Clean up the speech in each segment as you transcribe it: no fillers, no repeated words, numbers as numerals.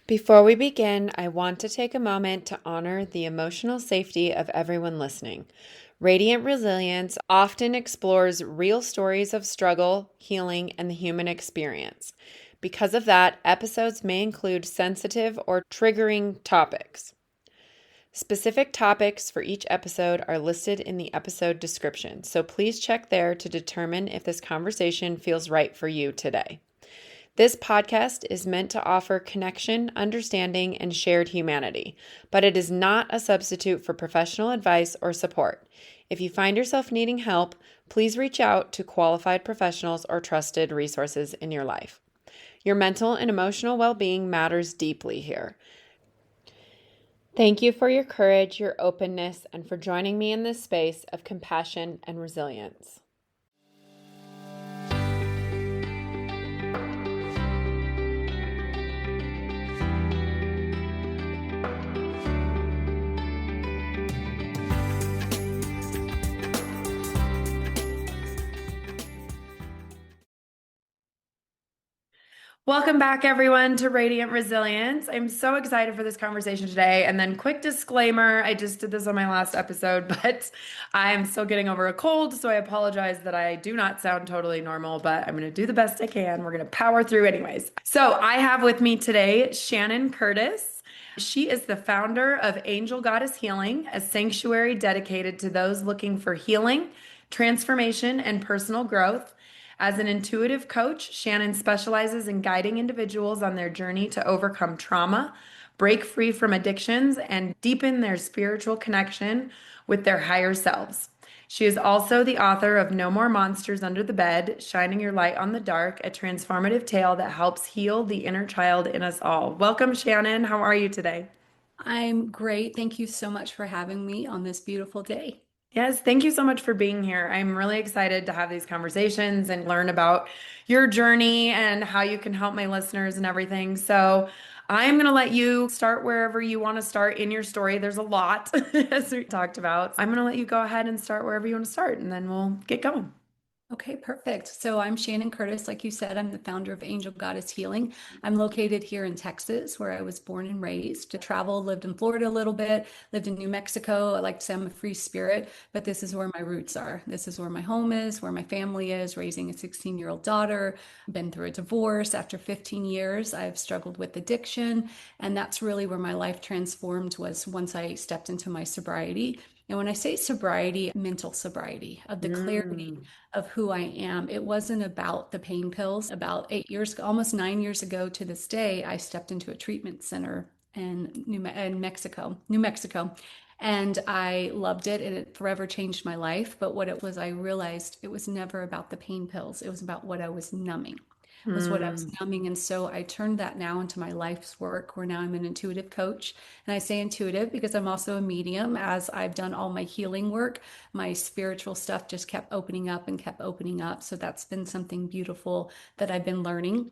Before we begin, I want to take a moment to honor the emotional safety of everyone listening. Radiant Resilience often explores real stories of struggle, healing, and the human experience. Because of that, episodes may include sensitive or triggering topics. Specific topics for each episode are listed in the episode description, so please check there to determine if this conversation feels right for you today. This podcast is meant to offer connection, understanding, and shared humanity, but it is not a substitute for professional advice or support. If you find yourself needing help, please reach out to qualified professionals or trusted resources in your life. Your mental and emotional well-being matters deeply here. Thank you for your courage, your openness, and for joining me in this space of compassion and resilience. Welcome back, everyone, to Radiant Resilience. I'm so excited for this conversation today. And then, quick disclaimer, I just did this on my last episode, but I'm still getting over a cold, so I apologize that I do not sound totally normal, but I'm going to do the best I can. We're going to power through anyways. So, I have with me today Shannon Curtis. She is the founder of Angel Goddess Healing, a sanctuary dedicated to those looking for healing, transformation, and personal growth. As an intuitive coach, Shannon specializes in guiding individuals on their journey to overcome trauma, break free from addictions, and deepen their spiritual connection with their higher selves. She is also the author of No More Monsters Under the Bed, Shining Your Light on the Dark, a transformative tale that helps heal the inner child in us all. Welcome, Shannon. How are you today? I'm great. Thank you so much for having me on this beautiful day. Yes, thank you so much for being here. I'm really excited to have these conversations and learn about your journey and how you can help my listeners and everything. So, I'm going to let you start wherever you want to start in your story. There's a lot, as we talked about. I'm going to let you go ahead and start wherever you want to start, and then we'll get going. Okay, perfect. So I'm Shannon Curtis. Like you said, I'm the founder of Angel Goddess Healing. I'm located here in Texas, where I was born and raised. Traveled, lived in Florida a little bit, lived in New Mexico. I like to say I'm a free spirit, but this is where my roots are. This is where my home is, where my family is, raising a 16-year-old daughter. Been through a divorce. After 15 years, I've struggled with addiction. And that's really where my life transformed was once I stepped into my sobriety. And when I say sobriety, mental sobriety, of the clarity Mm. of who I am. It wasn't about the pain pills. About 8 years ago, almost 9 years ago to this day, I stepped into a treatment center in Mexico, New Mexico. And I loved it and it forever changed my life. But what it was, I realized it was never about the pain pills. It was about what I was numbing was what I was Mm. numbing. And so I turned that now into my life's work, where now I'm an intuitive coach. And I say intuitive because I'm also a medium. As I've done all my healing work, my spiritual stuff just kept opening up and kept opening up. So that's been something beautiful that I've been learning.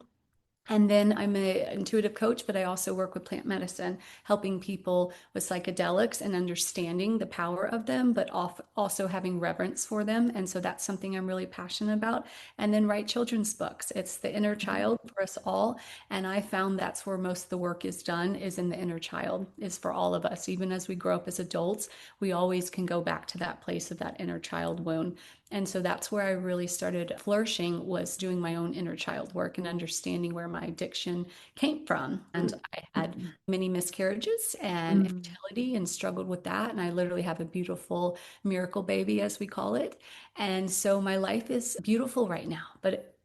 And then I'm an intuitive coach, but I also work with plant medicine, helping people with psychedelics and understanding the power of them, but also having reverence for them. And so that's something I'm really passionate about. And then write children's books. It's the inner child for us all. And I found that's where most of the work is done, is in the inner child, is for all of us. Even as we grow up as adults, we always can go back to that place of that inner child wound. And so that's where I really started flourishing, was doing my own inner child work and understanding where my addiction came from. And I had Mm. many miscarriages and Mm. infertility and struggled with that. And I literally have a beautiful miracle baby, as we call it. And so my life is beautiful right now. But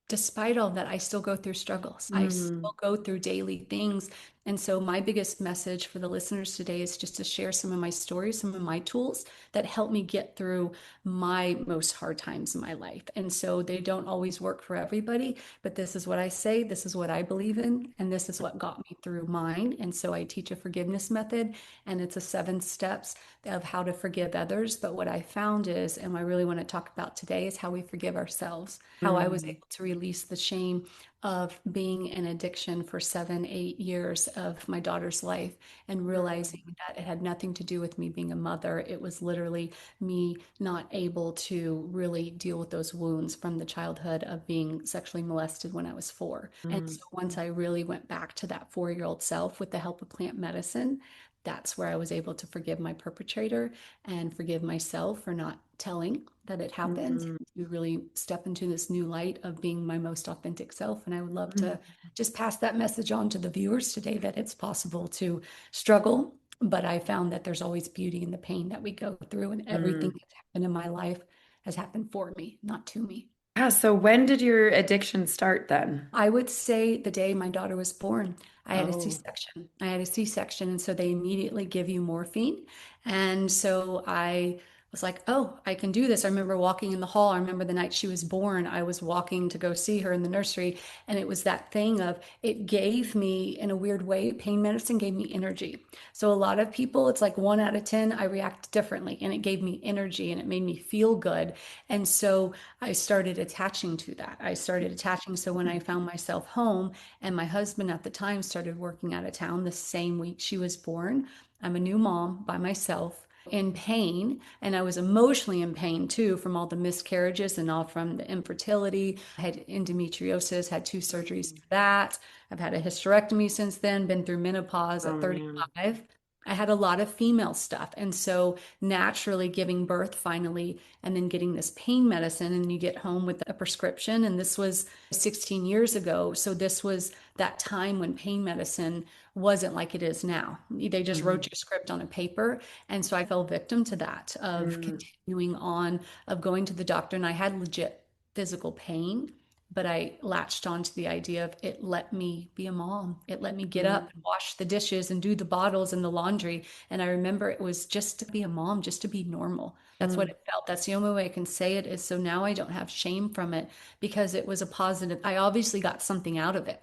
despite all that, I still go through struggles. I Mm. still go through daily things. And so, my biggest message for the listeners today is just to share some of my stories, some of my tools that help me get through my most hard times in my life. And so, they don't always work for everybody, but this is what I say, this is what I believe in, and this is what got me through mine. And so, I teach a forgiveness method, and it's a 7 steps of how to forgive others. But what I found is, and I really want to talk about today, is how we forgive ourselves, how I was Mm. able to release the shame of being in addiction for 7, 8 years of my daughter's life and realizing that it had nothing to do with me being a mother. It was literally me not able to really deal with those wounds from the childhood of being sexually molested when I was 4. And Mm, so once I really went back to that 4-year old self with the help of plant medicine, that's where I was able to forgive my perpetrator and forgive myself for not telling that it happened, mm, to really step into this new light of being my most authentic self. And I would love mm, to just pass that message on to the viewers today that it's possible to struggle, but I found that there's always beauty in the pain that we go through, and everything mm. that's happened in my life has happened for me, not to me. Yeah, so when did your addiction start then? I would say the day my daughter was born, I had a Oh. C-section. I had a C-section, and so they immediately give you morphine. And so I was like, oh, I can do this. I remember walking in the hall. I remember the night she was born, I was walking to go see her in the nursery. And it was that thing of it gave me, in a weird way, pain medicine gave me energy. So a lot of people, it's like 1 out of 10, I react differently. And it gave me energy and it made me feel good. And so I started attaching to that. I started attaching. So when I found myself home and my husband at the time started working out of town the same week she was born, I'm a new mom by myself in pain. And I was emotionally in pain too from all the miscarriages and all from the infertility. I had endometriosis, had 2 surgeries for that. I've had a hysterectomy since then, been through menopause Oh at man. 35. I had a lot of female stuff. And so naturally giving birth finally and then getting this pain medicine and you get home with a prescription. And this was 16 years ago. So this was that time when pain medicine wasn't like it is now. They just wrote Mhm. you a script on a paper. And so I fell victim to that of Mm, continuing on, of going to the doctor. And I had legit physical pain, but I latched on to the idea of it let me be a mom. It let me get up and mm, wash the dishes and do the bottles and the laundry. And I remember it was just to be a mom, just to be normal. That's what mm. it felt. That's the only way I can say it is so now I don't have shame from it because it was a positive. I obviously got something out of it.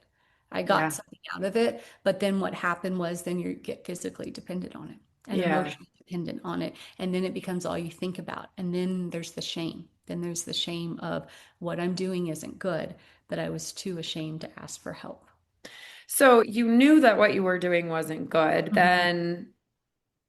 I got Yeah. something out of it, but then what happened was then you get physically dependent on it and Yeah. emotionally dependent on it. And then it becomes all you think about. And then there's the shame. Then there's the shame of what I'm doing isn't good, but I was too ashamed to ask for help. So you knew that what you were doing wasn't good, Mhm. then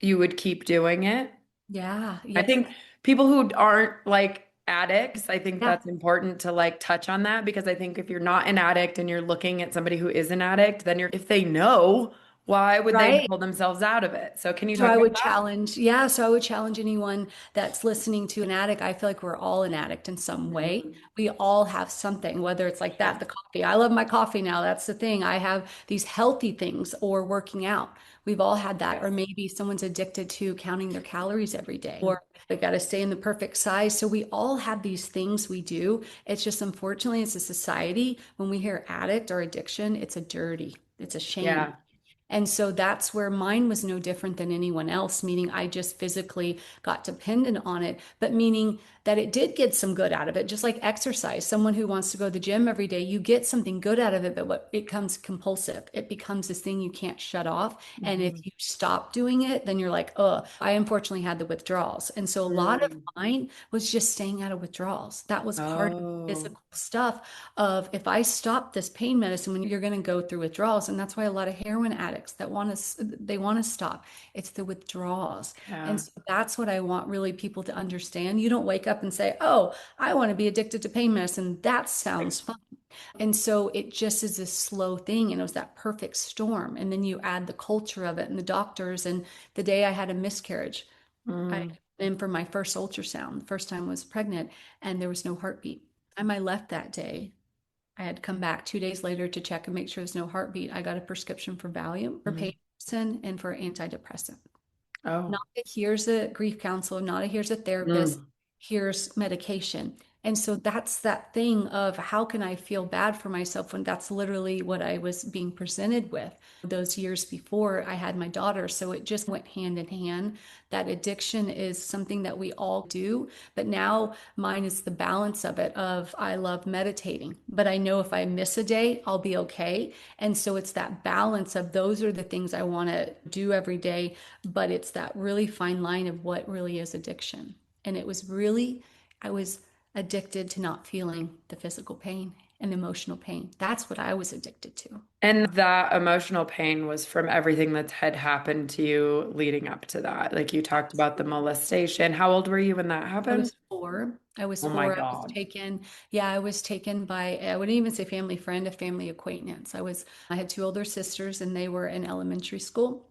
you would keep doing it. Yeah. I Yes. think people who aren't like addicts, I think Yeah. that's important to like touch on that because I think if you're not an addict and you're looking at somebody who is an addict, then if they know, why would they Right. pull themselves out of it? So can you So talk I about would challenge, yeah, so I would challenge anyone that's listening to an addict. I feel like we're all an addict in some that? way. We all have something, whether it's like Yeah. that, the coffee. I love my coffee now. That's the thing. I have these healthy things or working out. We've all had that. Or Yes. maybe someone's addicted to counting their calories every day, Mm, or they've got to stay in the perfect size. So we all have these things we do. It's just unfortunately, as a society, when we hear addict or addiction, it's a dirty, it's a shame. yeah. And so that's where mine was no different than anyone else, meaning I just physically got dependent on it, but meaning that it did get some good out of it, just like exercise. Someone who wants to go to the gym every day, you get something good out of it, but what it becomes compulsive. It becomes this thing you can't shut off. And if Mhm. you stop doing it, then you're like, oh, I unfortunately had the withdrawals. And so a lot of Mm. mine was just staying out of withdrawals. That was part of the Oh, physical stuff of if I stop this pain medicine, when you're going to go through withdrawals, and that's why a lot of heroin addicts that want to stop. It's the withdrawals, and yeah. so that's what I want really people to understand. You don't wake up and say, "Oh, I want to be addicted to pain medicine." That sounds fun, and so it just is a slow thing, and it was that perfect storm. And then you add the culture of it and the doctors. And the day I had a miscarriage, I Mm, went in for my first ultrasound. The first time I was pregnant, and there was no heartbeat. Time I left that day, I had come back 2 days later to check and make sure there's no heartbeat. I got a prescription for Valium, for pain mm. medicine, and for antidepressant. Not Oh. a here's a grief counselor, not a here's a therapist, Mm, here's medication. And so that's that thing of how can I feel bad for myself when that's literally what I was being presented with those years before I had my daughter. So it just went hand in hand. That addiction is something that we all do, but now mine is the balance of it of I love meditating, but I know if I miss a day, I'll be okay. And so it's that balance of those are the things I want to do every day, but it's that really fine line of what really is addiction. And it was really, I was addicted to not feeling the physical pain. and emotional pain. That's what I was addicted to. And that emotional pain was from everything that had happened to you leading up to that. Like you talked about the molestation. How old were you when that I happened? was four. I was Oh my four. I was God. taken, yeah, I was taken by, I wouldn't even say family friend, a family acquaintance. I had two older sisters and they were in elementary school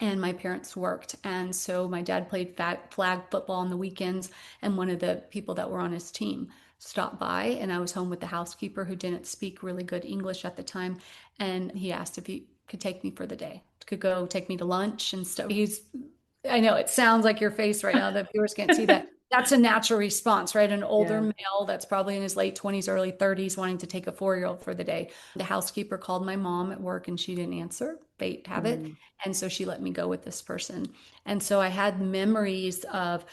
and my parents worked. And so my dad played flag football on the weekends. And one of the people that were on his team stopped by and I was home with the housekeeper who didn't speak really good English at the time. And he asked if he could take me for the day, could go take me to lunch and stuff. I know it sounds like your face right now. The viewers can't see that. That's a natural response, right? An older Yeah. male that's probably in his late 20s, early 30s, wanting to take a 4-year-old for the day. The housekeeper called my mom at work and she didn't answer. Fate have it. Mm. And so she let me go with this person. And so I had memories of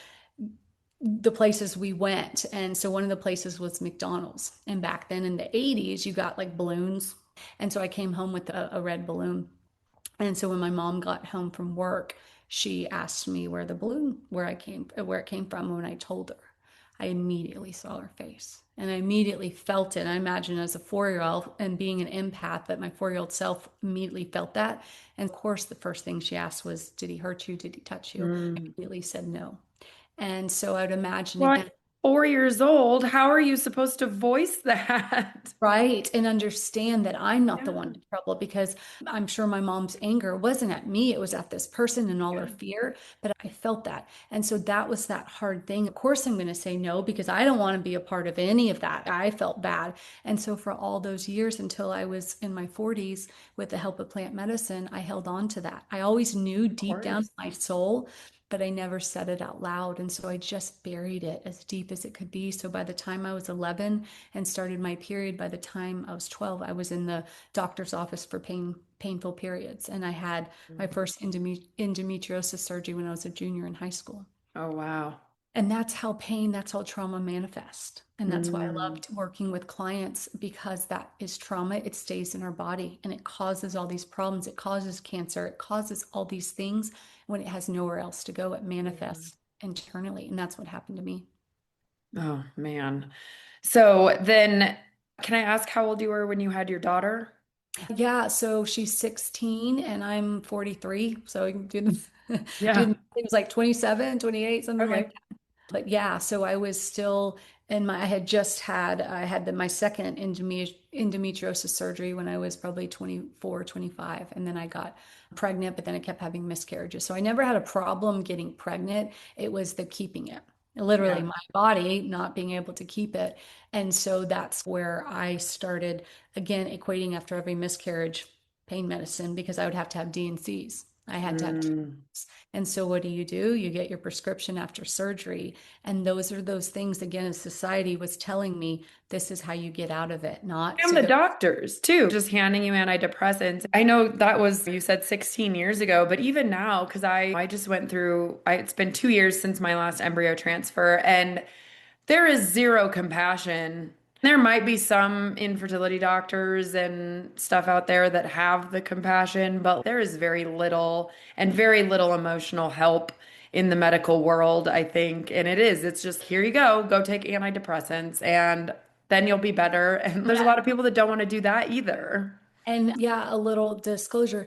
the places we went. And so one of the places was McDonald's. And back then in the 80s, you got like balloons. And so I came home with a red balloon. And so when my mom got home from work, she asked me where it came from. When I told her, I immediately saw her face and I immediately felt it. I imagine as a 4-year-old and being an empath that my 4-year-old self immediately felt that. And of course, the first thing she asked was, did he hurt you? Did he touch you? I Mm. immediately said no. And so I would imagine Well, again, 4 years old, how are you supposed to voice that? right, and understand that I'm not the Yeah. one in trouble because I'm sure my mom's anger wasn't at me, it was at this person and all her Yeah. fear, but I felt that. And so that was that hard thing. Of course, I'm going to say no because I don't want to be a part of any of that. I felt bad. And so for all those years until I was in my 40s, with the help of plant medicine, I held on to that. I always knew Of deep down in course. my soul, but I never said it out loud. And so I just buried it as deep as it could be. So by the time I was 11 and started my period, by the time I was 12, I was in the doctor's office for painful periods. And I had my first endometriosis surgery when I was a junior in high school. Oh, wow. And that's how trauma manifests. And that's why I Mm. loved working with clients because that is trauma. It stays in our body and it causes all these problems. It causes cancer. It causes all these things when it has nowhere else to go. It Yeah. manifests internally. And that's what happened to me. Oh, man. So then, can I ask how old you were when you had your daughter? Yeah, so she's 16 and I'm 43. So you can Yeah. it was like 27, 28, something like Okay. that. But yeah, so I was still in my, I had my second endometriosis surgery when I was probably 24, 25. And then I got pregnant, but then I kept having miscarriages. So I never had a problem getting pregnant. It was the keeping it, literally Yeah. my body not being able to keep it. And so that's where I started again equating after every miscarriage pain medicine because I would have to have D&Cs. I had to have Mm. treatments. And so what do? You get your prescription after surgery. And those are those things, again, as society was telling me, this is how you get out of it, not And to the go. doctors too, just handing you antidepressants. I know that was, you said 16 years ago, but even now, because I just went through, it's been 2 years since my last embryo transfer, and there is zero compassion. There might be some infertility doctors and stuff out there that have the compassion, but there is very little and very little emotional help in the medical world, I think. And it's just here you go, go take antidepressants and then you'll be better. And there's a lot of people that don't want to do that either. And yeah, a little disclosure,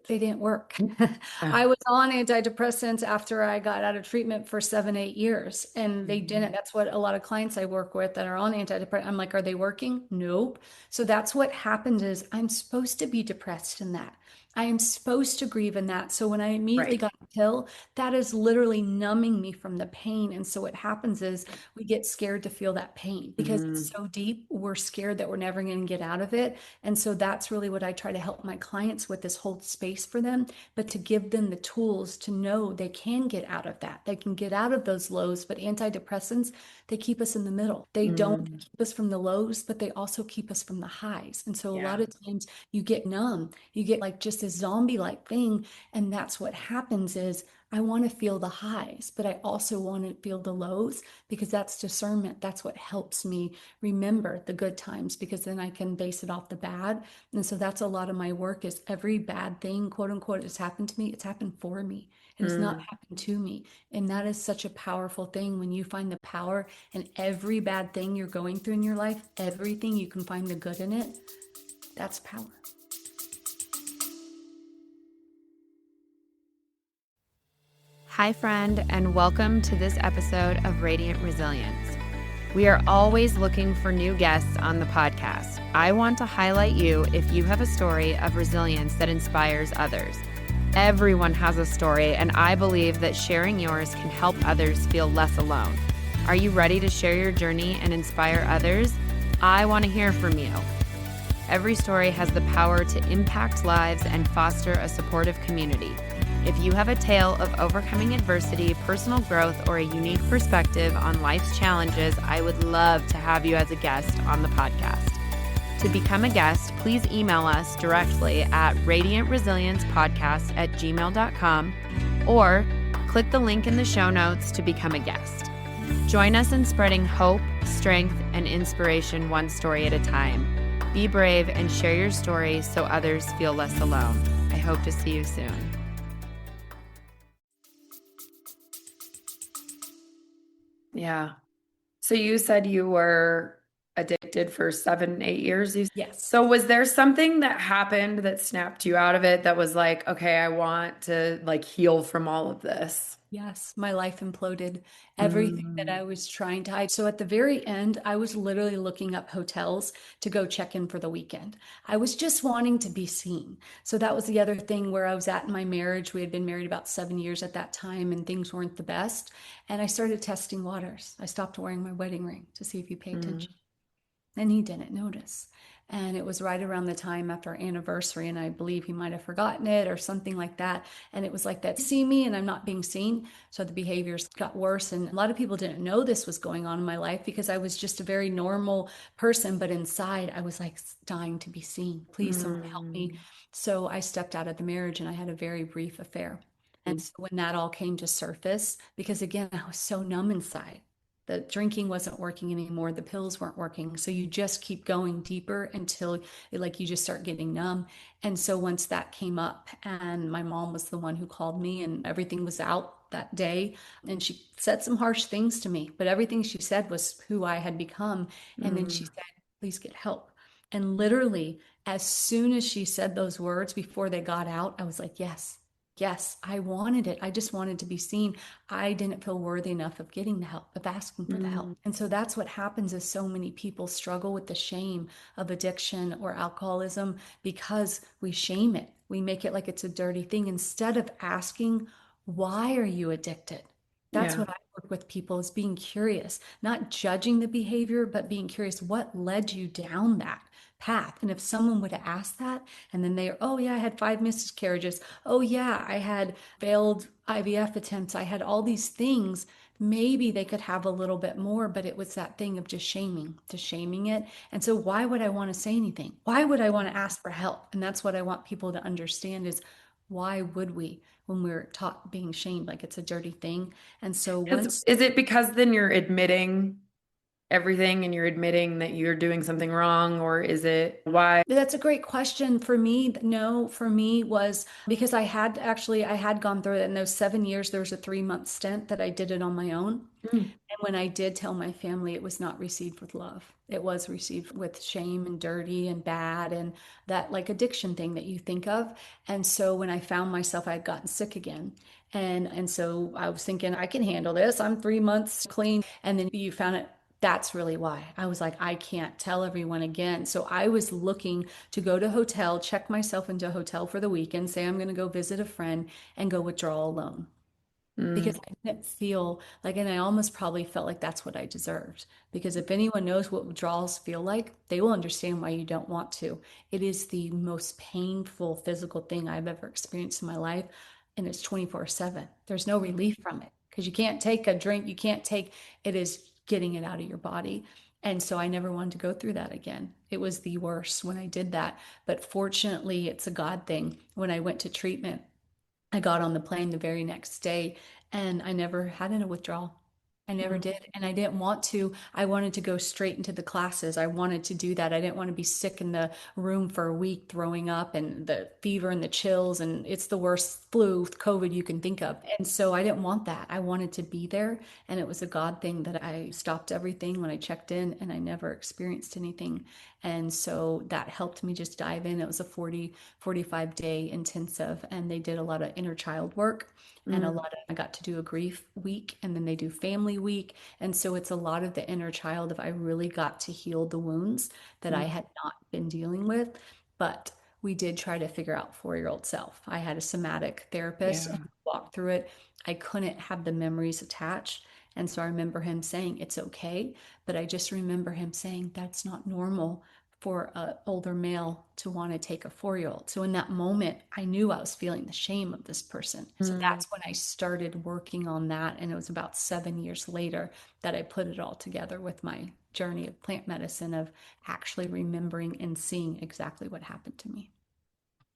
they didn't work. Oh. I was on antidepressants after I got out of treatment for 7, 8 years, and they didn't. Mhm. That's what a lot of clients I work with that are on antidepressants, I'm like, are they working? Nope. So that's what happens is I'm supposed to be depressed in that. I am supposed to grieve in that. So when I immediately Right. got a pill, that is literally numbing me from the pain. And so what happens is we get scared to feel that pain because it's Mhm. so deep. We're scared that we're never going to get out of it. And so that's really what I try to help my clients with is hold space for them, but to give them the tools to know they can get out of that. They can get out of those lows, but antidepressants, they keep us in the middle. They don't Mm. keep us from the lows, but they also keep us from the highs. And so a lot Yeah. of times you get numb, you get like just a zombie-like thing. And that's what happens is I want to feel the highs, but I also want to feel the lows because that's discernment. That's what helps me remember the good times because then I can base it off the bad. And so that's a lot of my work is every bad thing, quote unquote, that's happened to me, it's happened for me. It has not Mm. happened to me. And that is such a powerful thing when you find the power in every bad thing you're going through in your life, everything you can find the good in it. That's power. Hi, friend, and welcome to this episode of Radiant Resilience. We are always looking for new guests on the podcast. I want to highlight you if you have a story of resilience that inspires others. Everyone has a story, and I believe that sharing yours can help others feel less alone. Are you ready to share your journey and inspire others? I want to hear from you. Every story has the power to impact lives and foster a supportive community. If you have a tale of overcoming adversity, personal growth, or a unique perspective on life's challenges, I would love to have you as a guest on the podcast. To become a guest, please email us directly at radiantresiliencepodcast@gmail.com or click the link in the show notes to become a guest. Join us in spreading hope, strength, and inspiration one story at a time. Be brave and share your story so others feel less alone. I hope to see you soon. Yeah. So you said you were addicted for 7, 8 years. Yes. So was there something that happened that snapped you out of it that was like, okay, I want to like heal from all of this? Yes, my life imploded. Everything that Mm, I was trying to hide. So at the very end, I was literally looking up hotels to go check in for the weekend. I was just wanting to be seen. So that was the other thing where I was at in my marriage. We had been married about 7 years at that time and things weren't the best. And I started testing waters. I stopped wearing my wedding ring to see if you pay mm, attention. And he didn't notice. And it was right around the time after our anniversary, and I believe he might have forgotten it or something like that. And it was like that, see me and I'm not being seen. So the behaviors got worse. And a lot of people didn't know this was going on in my life because I was just a very normal person. But inside, I was like dying to be seen. Please, someone help me. mm, So I stepped out of the marriage and I had a very brief affair. And mm, so when that all came to surface, because again, I was so numb inside, the drinking wasn't working anymore, the pills weren't working, so you just keep going deeper until like you just start getting numb. And so once that came up and my mom was the one who called me and everything was out that day, and she said some harsh things to me, but everything she said was who I had become. And then she mm, said, please get help. And literally as soon as she said those words before they got out, I was like, yes, yes, I wanted it. I just wanted to be seen. I didn't feel worthy enough of getting the help, of asking for the help. mm. And so that's what happens is so many people struggle with the shame of addiction or alcoholism because we shame it. We make it like it's a dirty thing instead of asking, why are you addicted? That's Yeah. what I work with people is being curious, not judging the behavior, but being curious what led you down that path. And if someone would have asked that, and then they, oh yeah, I had 5 miscarriages. Oh yeah, I had failed IVF attempts. I had all these things. Maybe they could have a little bit more, but it was that thing of just shaming it. And so why would I want to say anything? Why would I want to ask for help? And that's what I want people to understand is why would we when we're taught being shamed like it's a dirty thing? And so Because once is it because then you're admitting everything and you're admitting that you're doing something wrong, or is it why? That's a great question for me. No, for me was because I had gone through it in those 7 years. There was a 3 month stint that I did it on my own. Mm, And when I did tell my family, it was not received with love. It was received with shame and dirty and bad and that like addiction thing that you think of. And so when I found myself, I had gotten sick again. And so I was thinking, I can handle this. I'm 3 months clean. And then you found it. That's really why I was like, I can't tell everyone again. So I was looking to go to a hotel, check myself into a hotel for the weekend, say I'm going to go visit a friend and go withdraw alone mm, because I didn't feel like, and I almost probably felt like that's what I deserved. Because if anyone knows what withdrawals feel like, they will understand why you don't want to. It is the most painful physical thing I've ever experienced in my life. And it's 24/7. There's no mm. relief from it because you can't take a drink. You can't take it, is getting it out of your body. And so I never wanted to go through that again. It was the worst when I did that. But fortunately, it's a God thing. When I went to treatment, I got on the plane the very next day and I never had a withdrawal. I never Mm. did. And I didn't want to. I wanted to go straight into the classes. I wanted to do that. I didn't want to be sick in the room for a week, throwing up and the fever and the chills. And it's the worst flu, COVID you can think of. And so I didn't want that. I wanted to be there. And it was a God thing that I stopped everything when I checked in and I never experienced anything. And so that helped me just dive in. It was a 45-day intensive, and they did a lot of inner child work and a Mm. lot of, I got to do a grief week, and then they do family week. And so it's a lot of the inner child of I really got to heal the wounds that I Mm. had not been dealing with. But we did try to figure out 4-year-old self. I had a somatic therapist and Yeah. walked through it. I couldn't have the memories attached. And so I remember him saying, it's okay. But I just remember him saying, that's not normal for an older male to want to take a 4-year-old. So in that moment, I knew I was feeling the shame of this person. So Mm. that's when I started working on that. And it was about 7 years later that I put it all together with my journey of plant medicine, of actually remembering and seeing exactly what happened to me.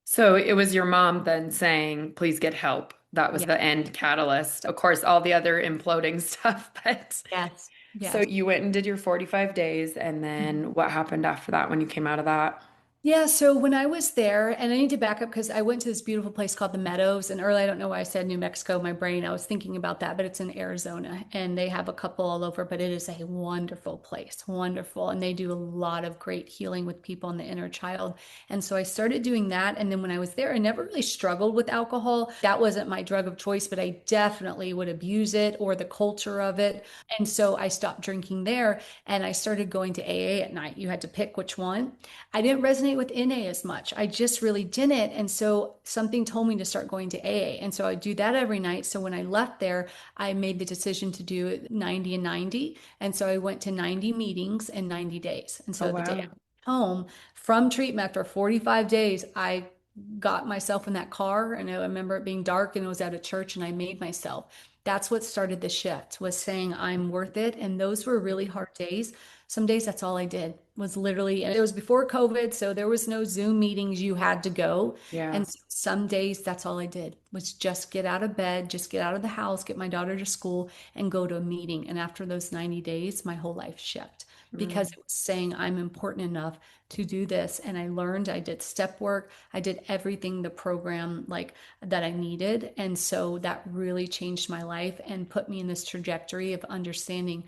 So it was your mom then saying, please get help. That was Yeah. the end catalyst. Of course, all the other imploding stuff, but Yes. so Yes. you went and did your 45 days, and then what happened after that when you came out of that? Yeah, so when I was there, and I need to back up because I went to this beautiful place called the Meadows. And early, I don't know why I said New Mexico, my brain, I was thinking about that, but it's in Arizona and they have a couple all over, but it is a wonderful place, wonderful. And they do a lot of great healing with people in the inner child. And so I started doing that. And then when I was there, I never really struggled with alcohol. That wasn't my drug of choice, but I definitely would abuse it or the culture of it. And so I stopped drinking there and I started going to AA at night. You had to pick which one. I didn't resonate with NA as much. I just really didn't. And so something told me to start going to AA. And so I do that every night. So when I left there, I made the decision to do 90 and 90. And so I went to 90 meetings in 90 days. And Oh, so the day I wow. went home from treatment after 45 days, I got myself in that car and I remember it being dark and it was at a church and I made myself. That's what started the shift, was saying I'm worth it. And those were really hard days. Some days that's all I did was literally, and it was before COVID, so there was no Zoom meetings, you had to go. Yeah. And some days that's all I did was just get out of bed, just get out of the house, get my daughter to school and go to a meeting. And after those 90 days, my whole life shifted because Mm. it was saying I'm important enough to do this. And I learned, I did step work, I did everything the program like that I needed. And so that really changed my life and put me in this trajectory of understanding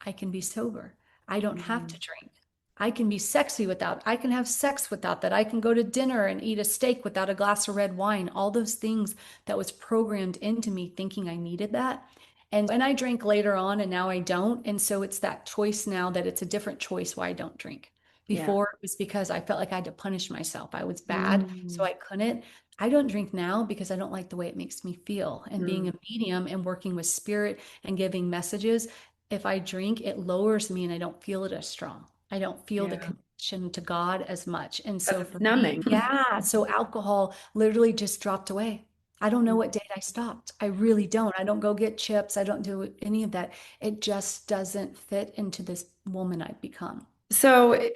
I can be sober. I don't have Mm. to drink. I can be sexy without, I can have sex without that. I can go to dinner and eat a steak without a glass of red wine. All those things that was programmed into me thinking I needed that. And I drank later on and now I don't. And so it's that choice now that it's a different choice why I don't drink. Yeah. Before it was because I felt like I had to punish myself. I was bad, so Mm. I couldn't. I don't drink now because I don't like the way it makes me feel. And being Mm. a medium and working with spirit and giving messages, if I drink, it lowers me and I don't feel it as strong. I don't feel the Yeah. connection to God as much. And Because so it's for me, numbing. yeah, so alcohol literally just dropped away. I don't know what date I stopped. I really don't. I don't go get chips. I don't do any of that. It just doesn't fit into this woman I've become. So,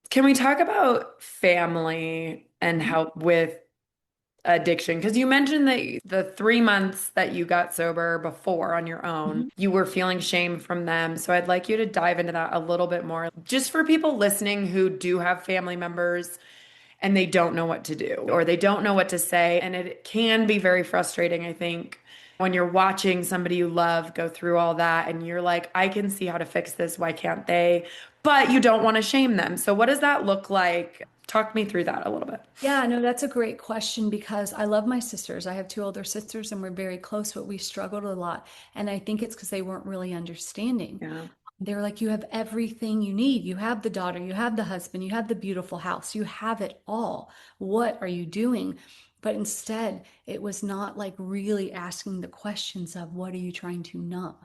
can we talk about family and Mhm. help with addiction? Because you mentioned that the 3 months that you got sober before on your own, Mhm. you were feeling shame from them. So I'd like you to dive into that a little bit more, just for people listening who do have family members and they don't know what to do or they don't know what to say. And it can be very frustrating, I think, when you're watching somebody you love go through all that and you're like, I can see how to fix this. Why can't they? But you don't want to shame them. So, what does that look like? Talk me through that a little bit. Yeah, no, that's a great question because I love my sisters. I have two older sisters and we're very close, but we struggled a lot. And I think it's because they weren't really understanding. Yeah. They're like, you have everything you need. You have the daughter, you have the husband, you have the beautiful house, you have it all. What are you doing? But instead, it was not like really asking the questions of what are you trying to numb?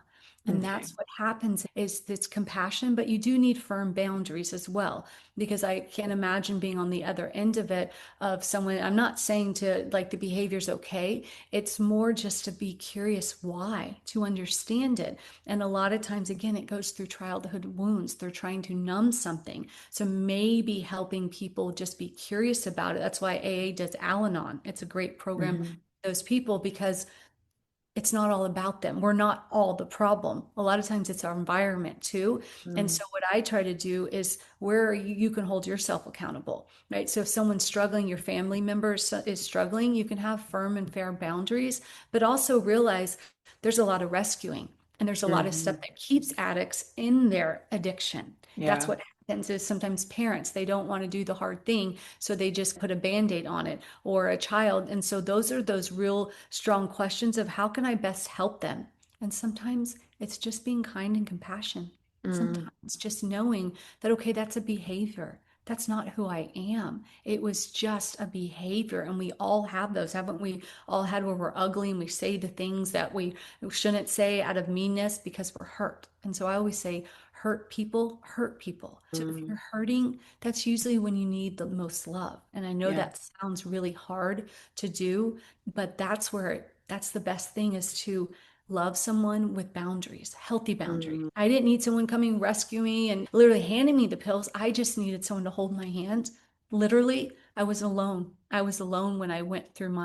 And Okay. that's what happens is this compassion, but you do need firm boundaries as well, because I can't imagine being on the other end of it of someone. I'm not saying to like the behavior's okay. It's more just to be curious why, to understand it. And a lot of times, again, it goes through childhood wounds. They're trying to numb something. So maybe helping people just be curious about it. That's why AA does Al Anon. It's a great program Mhm. those people because it's not all about them. We're not all the problem. A lot of times it's our environment too. And Mm, so what I try to do is where you can hold yourself accountable, right? So if someone's struggling, your family member is struggling, you can have firm and fair boundaries, but also realize there's a lot of rescuing and there's a lot of stuff mhm. that keeps addicts in their addiction. That's Yeah. what happens is sometimes parents, they don't want to do the hard thing, so they just put a band-aid on it, or a child. And so those are those real strong questions of how can I best help them? And sometimes it's just being kind and compassion. Mm, Sometimes just knowing that, okay, that's a behavior. That's not who I am. It was just a behavior. And we all have those, haven't we? All had where we're ugly and we say the things that we shouldn't say out of meanness because we're hurt. And so I always say, hurt people hurt people. So if mm, you're hurting, that's usually when you need the most love. And I know yeah. that sounds really hard to do, but that's the best thing is to love someone with boundaries, healthy boundaries. Mm, I didn't need someone coming rescue me and literally handing me the pills. I just needed someone to hold my hand. Literally, I was alone. I was alone when I went through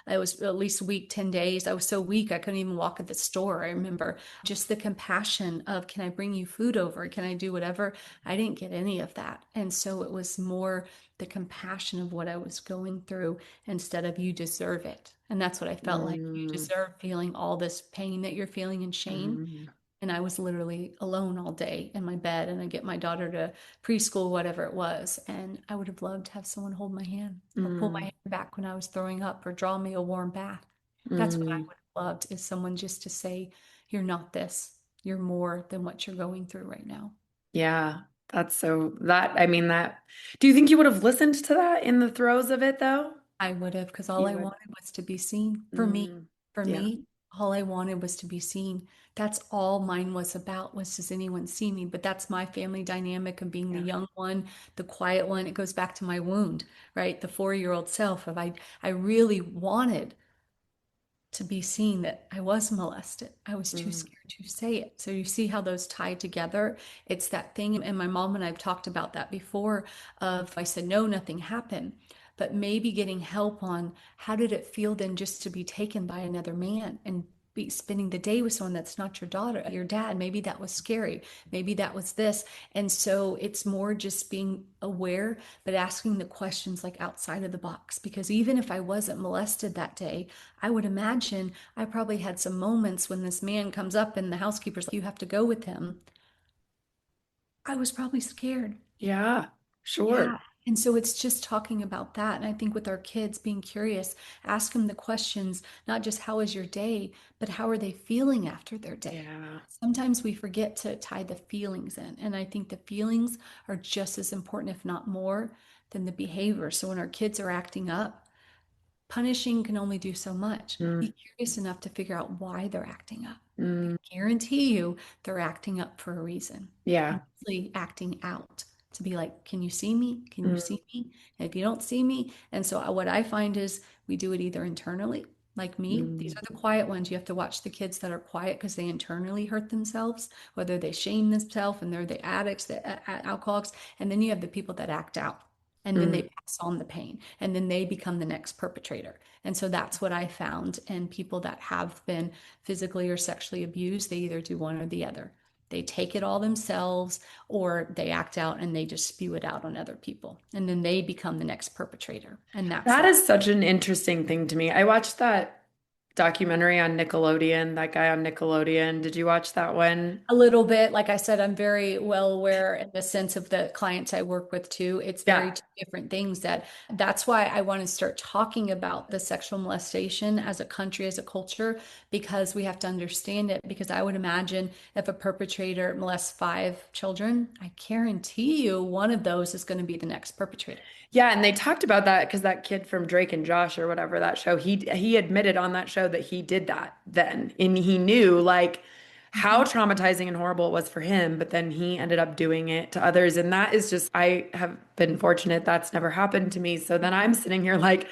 I was at least a week, 10 days. I was so weak, I couldn't even walk at the store. I remember just the compassion of, can I bring you food over? Can I do whatever? I didn't get any of that. And so it was more the compassion of what I was going through instead of you deserve it. And that's what I felt like. You mm, deserve feeling all this pain that you're feeling and shame. mm, And I was literally alone all day in my bed, and I get my daughter to preschool, whatever it was. And I would have loved to have someone hold my hand or pull my mm, hair back when I was throwing up or draw me a warm bath. That's what I mm. would have loved, is someone just to say, you're not this. You're more than what you're going through right now. Yeah. That's so that, I mean, that, do you think you would have listened to that in the throes of it though? I would have, because all You I would. wanted was to be seen. For me, Mm, for yeah. me, all I wanted was to be seen. That's all mine was about, was does anyone see me? But that's my family dynamic of being the Yeah. young one, the quiet one. It goes back to my wound, right? The 4-year-old self of I really wanted to be seen that I was molested. I was too Mm, scared to say it. So you see how those tie together. It's that thing, and my mom and I've talked about that before of I said no, nothing happened. But maybe getting help on how did it feel then just to be taken by another man and be spending the day with someone that's not your daughter, your dad. Maybe that was scary. Maybe that was this. And so it's more just being aware, but asking the questions like outside of the box. Because even if I wasn't molested that day, I would imagine I probably had some moments when this man comes up and the housekeeper's like, you have to go with him. I was probably scared. yeah. Yeah. Sure. And so it's just talking about that. And I think with our kids being curious, ask them the questions, not just how was your day, but how are they feeling after their day? Yeah. Sometimes we forget to tie the feelings in. And I think the feelings are just as important, if not more, than the behavior. So when our kids are acting up, punishing can only do so much. Mm, Be curious enough to figure out why they're acting up. I mm, guarantee you they're acting up for a reason. yeah. And usually acting out to be like, can you see me? Can you Mm, see me? And if you don't see me, and so what I find is we do it either internally, like me. These mm, are the quiet ones. You have to watch the kids that are quiet because they internally hurt themselves, whether they shame themselves and they're the addicts, the alcoholics, and then you have the people that act out. And then they mm. pass on the pain, and then they become the next perpetrator. And so that's what I found in people that have been physically or sexually abused. They either do one or the other. They take it all themselves, or they act out and they just spew it out on other people. And then they become the next perpetrator. And that's That that. is such an interesting thing to me. I watched that documentary on Nickelodeon, that guy on Nickelodeon. Did you watch that one? A little bit, like I said, I'm very well aware in the sense of the clients I work with too. It's very Yeah. two different things that's why I want to start talking about the sexual molestation as a country, as a culture, because we have to understand it. Because I would imagine if a perpetrator molests 5 children, I guarantee you one of those is going to be the next perpetrator. Yeah, and they talked about that because that kid from Drake and Josh or whatever that show, he admitted on that show that he did that then. And he knew like how Mhm. traumatizing and horrible it was for him, but then he ended up doing it to others. And that is just, I have been fortunate that's never happened to me. So then I'm sitting here like,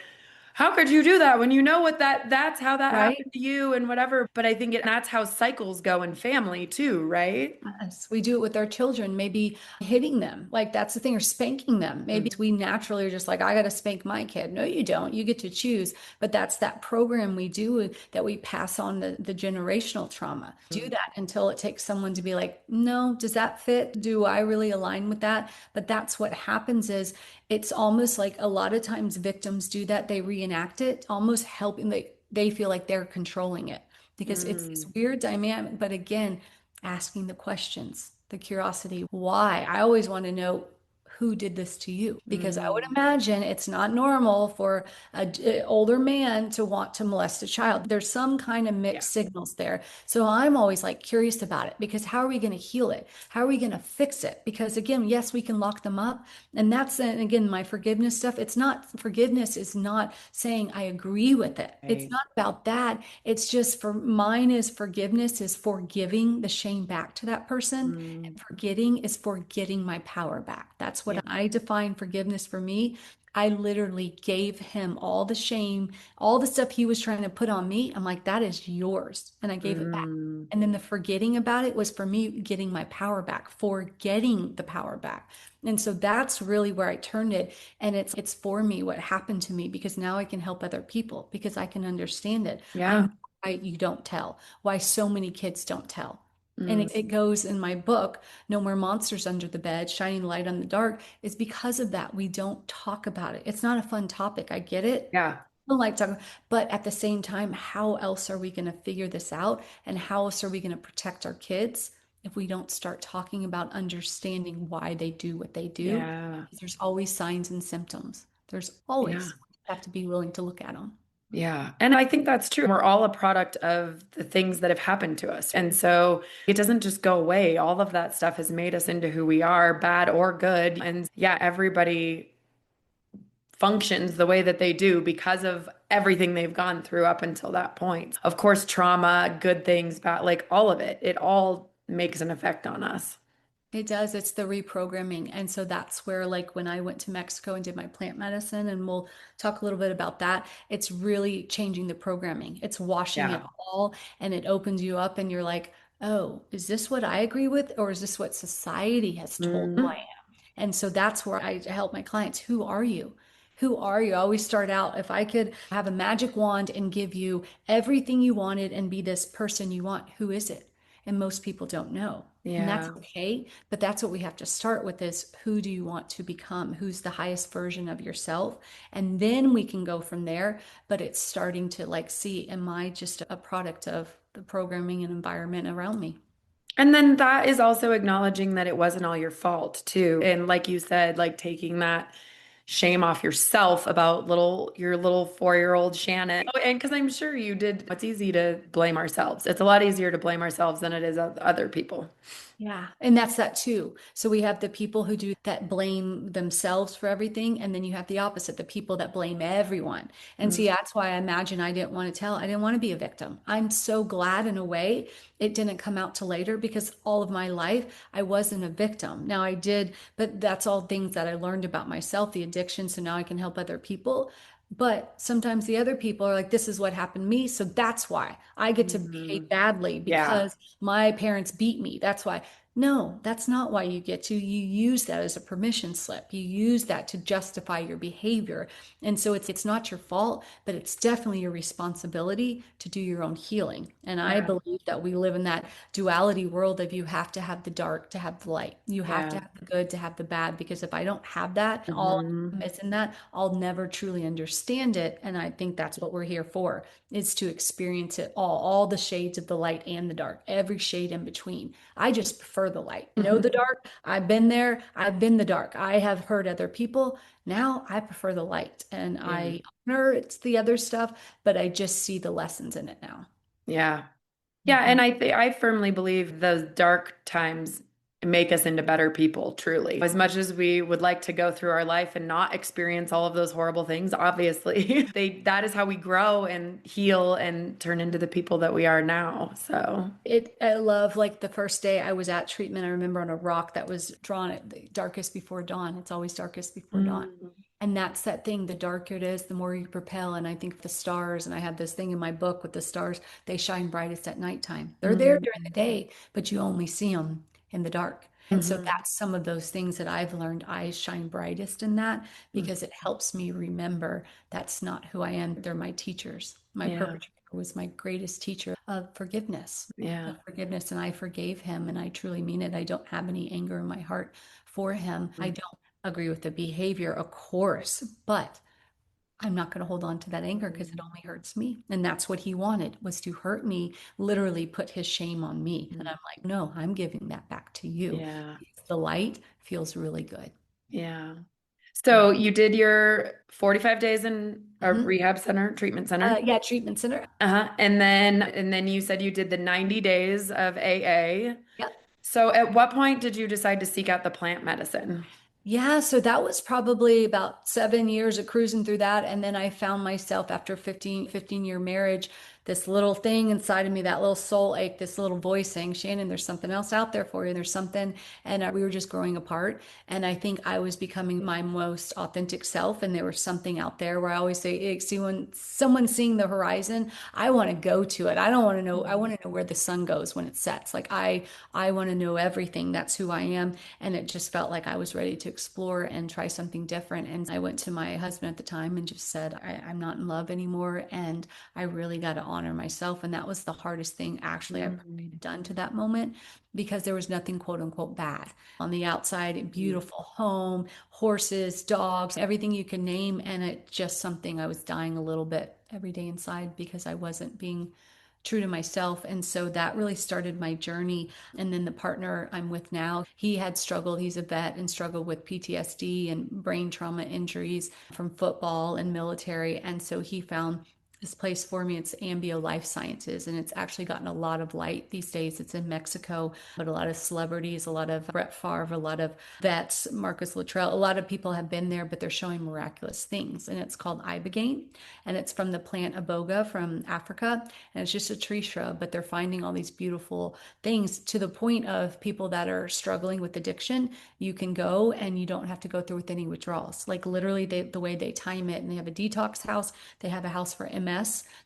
how could you do that when you know what that's how that Right? happened to you and whatever. But I think that's how cycles go in family too, right? Yes, we do it with our children, maybe hitting them. Like that's the thing, or spanking them. Maybe we naturally are just like, I got to spank my kid. No, you don't. You get to choose. But that's that program we do that we pass on the generational trauma. Do Mm. that until it takes someone to be like, no, does that fit? Do I really align with that? But that's what happens is it's almost like a lot of times victims do that. They reenact it, almost helping they feel like they're controlling it because it's this Mm. weird dynamic. But again, asking the questions, the curiosity, why. I always want to know who did this to you because I would Mm. imagine it's not normal for an older man to want to molest a child. There's some kind of Yeah. mixed signals there. So I'm always like curious about it because how are we going to heal it? How are we going to fix it? Because again, yes, we can lock them up. And again, my forgiveness stuff, it's not forgiveness is not saying I agree with it. It's Right. not about that. It's just for mine is forgiveness is forgiving the shame back to that person. Mm. And forgetting is forgetting my power back. That's what Yeah. I define forgiveness for me. I literally gave him all the shame, all the stuff he was trying to put on me. I'm like, that is yours. And I gave it back. Mm. And then the forgetting about it was for me getting my power back, forgetting the power back. And so that's really where I turned it. And it's for me what happened to me because now I can help other people because I can understand it. I Yeah. know why you don't tell, why so many kids don't tell. And Mm. it goes in my book, No More Monsters Under the Bed, Shining Light on the Dark, is because of that. We don't talk about it. It's not a fun topic. I get it. Yeah. I don't like talking, but at the same time, how else are we going to figure this out? And how else are we going to protect our kids if we don't start talking about understanding why they do what they do? Yeah. Because there's always signs and symptoms. There's Yeah. always have to be willing to look at them. Yeah. And I think that's true. We're all a product of the things that have happened to us. And so it doesn't just go away. All of that stuff has made us into who we are, bad or good. And yeah, everybody functions the way that they do because of everything they've gone through up until that point. Of course, trauma, good things, bad, like all of it, it all makes an effect on us. It does. It's the reprogramming. And so that's where, like, when I went to Mexico and did my plant medicine, and we'll talk a little bit about that, it's really changing the programming. It's washing it Yeah. all and it opens you up, and you're like, oh, is this what I agree with? Or is this what society has told who I Mhm. am? And so that's where I help my clients. Who are you? Who are you? I always start out, if I could have a magic wand and give you everything you wanted and be this person you want, who is it? And most people don't know. And that's Yeah. okay. But that's what we have to start with is who do you want to become? Who's the highest version of yourself? And then we can go from there. But it's starting to like see, am I just a product of the programming and environment around me? And then that is also acknowledging that it wasn't all your fault, too. And like you said, like taking that shame off yourself about your little 4-year-old Shannon. Oh, and because I'm sure you did, it's easy to blame ourselves. It's a lot easier to blame ourselves than it is other people. Yeah. And that's that too. So we have the people who do that blame themselves for everything. And then you have the opposite, the people that blame everyone. And see, Mm. that's why I imagine I didn't want to tell. I didn't want to be a victim. I'm so glad in a way it didn't come out till later because all of my life I wasn't a victim. Now I did, but that's all things that I learned about myself, the addiction. So now I can help other people. But sometimes the other people are like, this is what happened to me. So that's why I get to behave Mm. badly Yeah. because my parents beat me. That's why. No, that's not why you get to. You use that as a permission slip. You use that to justify your behavior. And so it's not your fault, but it's definitely your responsibility to do your own healing. And I Yeah. believe that we live in that duality world of you have to have the dark to have the light. You have to Yeah. have the good to have the bad because if I don't have that and all Hmm. I'm missing that, I'll never truly understand it. And I think that's what we're here for, is to experience it all the shades of the light and the dark, every shade in between. I just prefer the light. Know the dark. I've been there. I've been the dark. I have hurt other people. Now I prefer the light and Yeah. I honor it's the other stuff, but I just see the lessons in it now. Yeah. Yeah, Mhm. and I firmly believe those dark times make us into better people, truly. As much as we would like to go through our life and not experience all of those horrible things, obviously, that is how we grow and heal and turn into the people that we are now. So, I love like the first day I was at treatment, I remember on a rock that was drawn at the darkest before dawn. It's always darkest before dawn. mm, And that's that thing, the darker it is, the more you propel. And I think the stars, and I have this thing in my book with the stars, they shine brightest at nighttime. They're there during the Mm-hmm. day, but you only see them in the dark. And so Mm-hmm. that's some of those things that I've learned. I shine brightest in that because it helps me remember that's not who I am. They're my teachers. My Yeah. perpetrator was my greatest teacher of forgiveness. Yeah. Of forgiveness, and I forgave him, and I truly mean it. I don't have any anger in my heart for him. I don't agree with the behavior, of course, but I'm not going to hold on to that anger because it only hurts me. And that's what he wanted, was to hurt me, literally put his shame on me. And Mm-hmm. I'm like, no, I'm giving that back to you. Yeah. The light feels really good. Yeah. Yeah. So you did your 45 days in a hmm rehab center, treatment center. Yeah, treatment center. Uh-huh. And then you said you did the 90 days of AA. Yep. So at what point did you decide to seek out the plant medicine? Yeah, so that was probably about 7 years of cruising through that. And then I found myself after 15-year marriage, this little thing inside of me, that little soul ache, this little voice saying, Shannon, there's something else out there for you. There's something. And we were just growing apart. And I think I was becoming my most authentic self. And there was something out there where I always say, see, when someone's seeing the horizon, I want to go to it. I don't want to know, I want to know where the sun goes when it sets. Like I want to know everything. That's who I am. And it just felt like I was ready to explore and try something different. And I went to my husband at the time and just said, I'm not in love anymore. And I really got to honor myself. And that was the hardest thing actually I've Mm-hmm. done to that moment because there was nothing quote unquote bad. On the outside, beautiful home, horses, dogs, everything you can name. And it just something I was dying a little bit every day inside because I wasn't being true to myself. And so that really started my journey. And then the partner I'm with now, he had struggled. He's a vet and struggled with PTSD and brain trauma injuries from football and military. And so he found this place for me. It's Ambio Life Sciences, and it's actually gotten a lot of light these days. It's in Mexico, but a lot of celebrities, a lot of Brett Favre, a lot of vets, Marcus Luttrell, a lot of people have been there, but they're showing miraculous things. And it's called Ibogaine, and it's from the plant Iboga from Africa, and it's just a tree shrub, but they're finding all these beautiful things to the point of people that are struggling with addiction. You can go and you don't have to go through with any withdrawals. Like literally, the way they time it, and they have a detox house, they have a house for MS,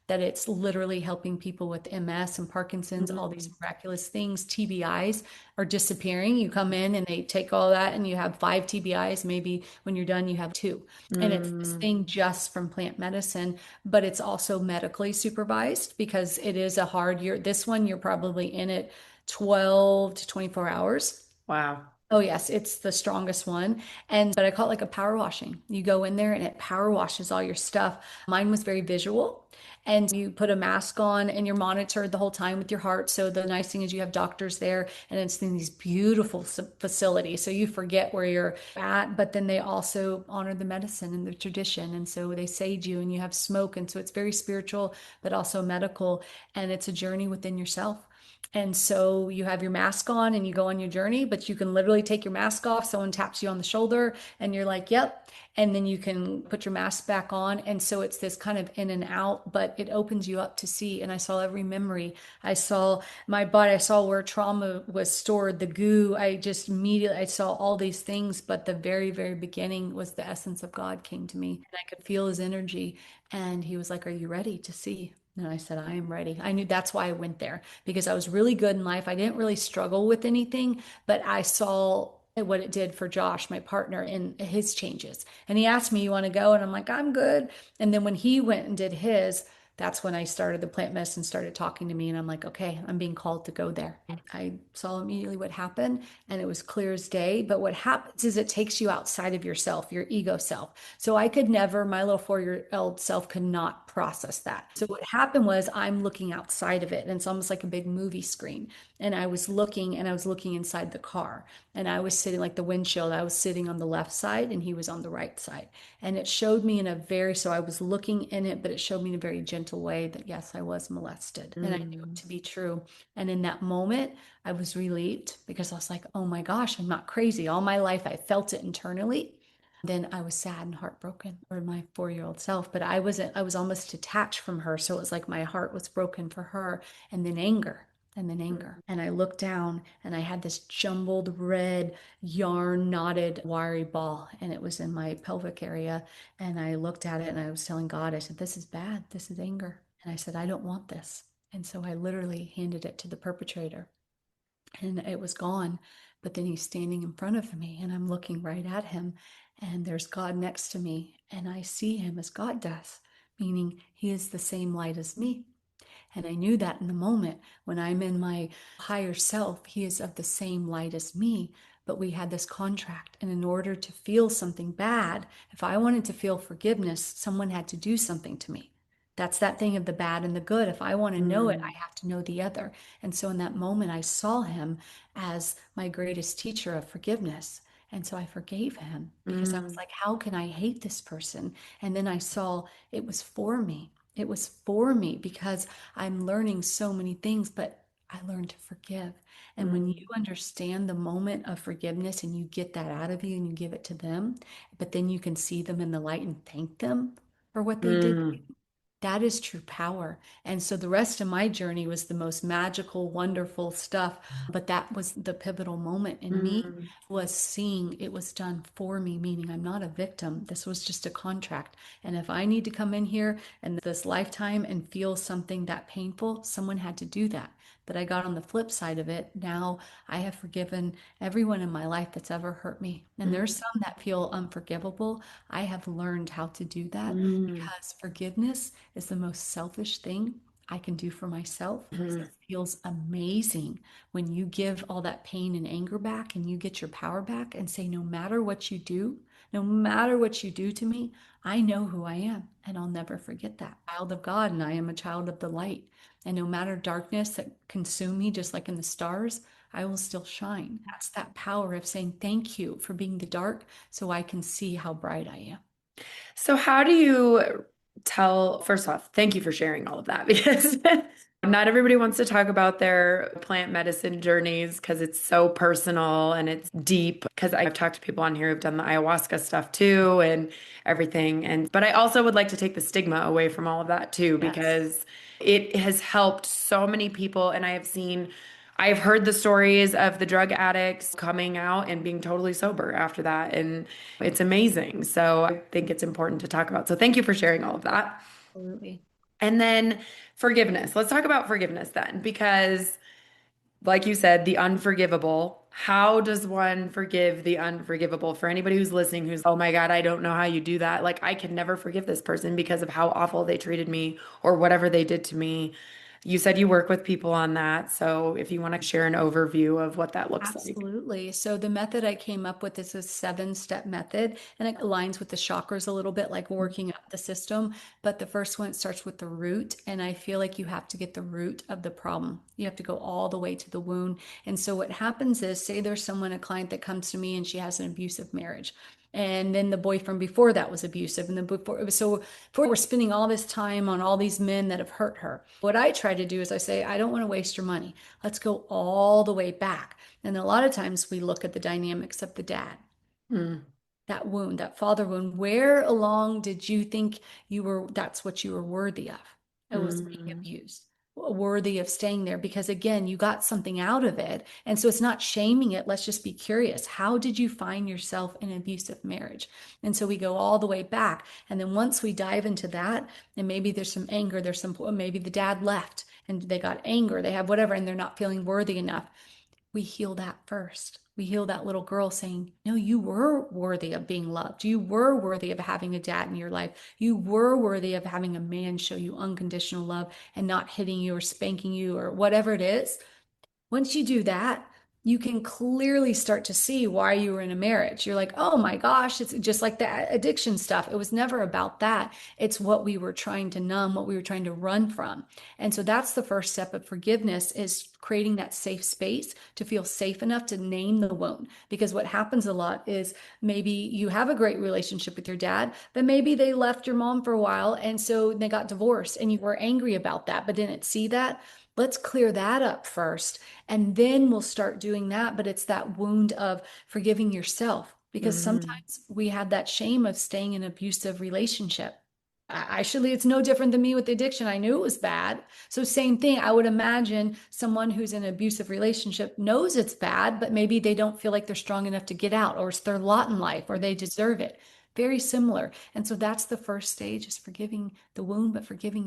that it's literally helping people with MS and Parkinson's, all these miraculous things. TBIs are disappearing. You come in and they take all that, and you have 5 TBIs. Maybe when you're done, you have two. And it's this Mm-hmm. thing just from plant medicine, but it's also medically supervised because it is a hard year. This one, you're probably in it 12 to 24 hours. Wow. Oh yes, it's the strongest one. And but I call it like a power washing. You go in there and it power washes all your stuff. Mine was very visual. And you put a mask on and you're monitored the whole time with your heart. So the nice thing is you have doctors there and it's in these beautiful facilities. So you forget where you're at, but then they also honor the medicine and the tradition. And so they sage you and you have smoke. And so it's very spiritual, but also medical. And it's a journey within yourself. And so you have your mask on and you go on your journey, but you can literally take your mask off. Someone taps you on the shoulder and you're like, yep. And then you can put your mask back on. And so it's this kind of in and out, but it opens you up to see. And I saw every memory. I saw my body. I saw where trauma was stored, the goo. I just immediately, I saw all these things. But the very, very beginning was the essence of God came to me and I could feel his energy. And he was like, are you ready to see? And I said, I am ready. I knew that's why I went there because I was really good in life. I didn't really struggle with anything, but I saw what it did for Josh, my partner, in his changes. And he asked me, you want to go? And I'm like, I'm good. And then when he went and did his, that's when I started the plant medicine, started talking to me. And I'm like, okay, I'm being called to go there. I saw immediately what happened and it was clear as day. But what happens is it takes you outside of yourself, your ego self. So I could never, my little 4-year-old self could not process that. So what happened was I'm looking outside of it and it's almost like a big movie screen. And I was looking and I was looking inside the car and I was sitting like the windshield. I was sitting on the left side and he was on the right side. And it showed me in a very, so I was looking in it, but it showed me in a very gentle way that yes, I was molested and I knew it Mm. to be true. And in that moment, I was relieved because I was like, oh my gosh, I'm not crazy. All my life, I felt it internally. Then I was sad and heartbroken for my 4-year-old self, but I wasn't, I was almost detached from her. So it was like my heart was broken for her and then anger. and then anger. And I looked down and I had this jumbled red yarn knotted wiry ball and it was in my pelvic area. And I looked at it and I was telling God, I said, this is bad. This is anger. And I said, I don't want this. And so I literally handed it to the perpetrator and it was gone. But then he's standing in front of me and I'm looking right at him and there's God next to me and I see him as God does, meaning he is the same light as me. And I knew that in the moment when I'm in my higher self, he is of the same light as me. But we had this contract. And in order to feel something bad, if I wanted to feel forgiveness, someone had to do something to me. That's that thing of the bad and the good. If I want to know it, I Mm, have to know the other. And so in that moment, I saw him as my greatest teacher of forgiveness. And so I forgave him because I was mm, like, how can I hate this person? And then I saw it was for me. It was for me because I'm learning so many things, but I learned to forgive. And when you mm, understand the moment of forgiveness and you get that out of you and you give it to them, but then you can see them in the light and thank them for what they did, mm, that is true power. And so the rest of my journey was the most magical, wonderful stuff. But that was the pivotal moment in me mm, was seeing it was done for me, meaning I'm not a victim. This was just a contract. And if I need to come in here and this lifetime and feel something that painful, someone had to do that. But I got on the flip side of it. Now I have forgiven everyone in my life that's ever hurt me. And there's mm, some that feel unforgivable. I have learned how to do that mm, because forgiveness is the most selfish thing I can do for myself because mm, it feels amazing when you give all that pain and anger back and you get your power back and say, no matter what you do, no matter what you do to me, I know who I am and I'll never forget that. Child of God, and I am a child of the light. And no matter darkness that consume me, just like in the stars, I will still shine. That's that power of saying thank you for being the dark so I can see how bright I am. So, how do you tell? First off, thank you for sharing all of that because not everybody wants to talk about their plant medicine journeys because it's so personal and it's deep. Because I've talked to people on here who've done the ayahuasca stuff too and everything. But I also would like to take the stigma away from all of that too Yes. because it has helped so many people. And I've heard the stories of the drug addicts coming out and being totally sober after that. And it's amazing. So I think it's important to talk about. So thank you for sharing all of that. Absolutely. And then forgiveness. Let's talk about forgiveness then, because like you said, the unforgivable. How does one forgive the unforgivable? For anybody who's listening, who's, oh my God, I don't know how you do that. Like, I can never forgive this person because of how awful they treated me or whatever they did to me. You said you work with people on that. So if you want to share an overview of what that looks like. Absolutely. So the method I came up with is a 7-step method, and it aligns with the chakras a little bit, like working up the system. But the first one starts with the root, and I feel like you have to get the root of the problem. You have to go all the way to the wound. And so what happens is, say there's someone, a client that comes to me and she has an abusive marriage. And then the boyfriend before that was abusive. And then before it was so before we're spending all this time on all these men that have hurt her. What I try to do is I say, I don't want to waste your money. Let's go all the way back. And a lot of times we look at the dynamics of the dad, Mm, that wound, that father wound. Where along did you think that's what you were worthy of? It was being mm, abused, worthy of staying there because again, you got something out of it. And so it's not shaming it. Let's just be curious. How did you find yourself in an abusive marriage? And so we go all the way back. And then once we dive into that, and maybe there's some anger, maybe the dad left and they got anger, they have whatever, and they're not feeling worthy enough. We heal that first. We heal that little girl saying, no, you were worthy of being loved. You were worthy of having a dad in your life. You were worthy of having a man show you unconditional love and not hitting you or spanking you or whatever it is. Once you do that, you can clearly start to see why you were in a marriage. You're like, oh my gosh, it's just like the addiction stuff. It was never about that. It's what we were trying to numb, what we were trying to run from. And so that's the first step of forgiveness is creating that safe space to feel safe enough to name the wound. Because what happens a lot is maybe you have a great relationship with your dad, but maybe they left your mom for a while. And so they got divorced and you were angry about that, but didn't see that. Let's clear that up first and then we'll start doing that. But it's that wound of forgiving yourself because mm, sometimes we have that shame of staying in an abusive relationship. Actually, it's no different than me with addiction. I knew it was bad. So, same thing. I would imagine someone who's in an abusive relationship knows it's bad, but maybe they don't feel like they're strong enough to get out, or it's their lot in life, or they deserve it. Very similar. And so that's the first stage is forgiving the wound, but forgiving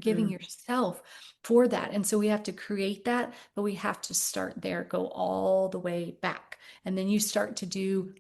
Mm, yourself for that. And so we have to create that, but we have to start there, go all the way back. And then you start to do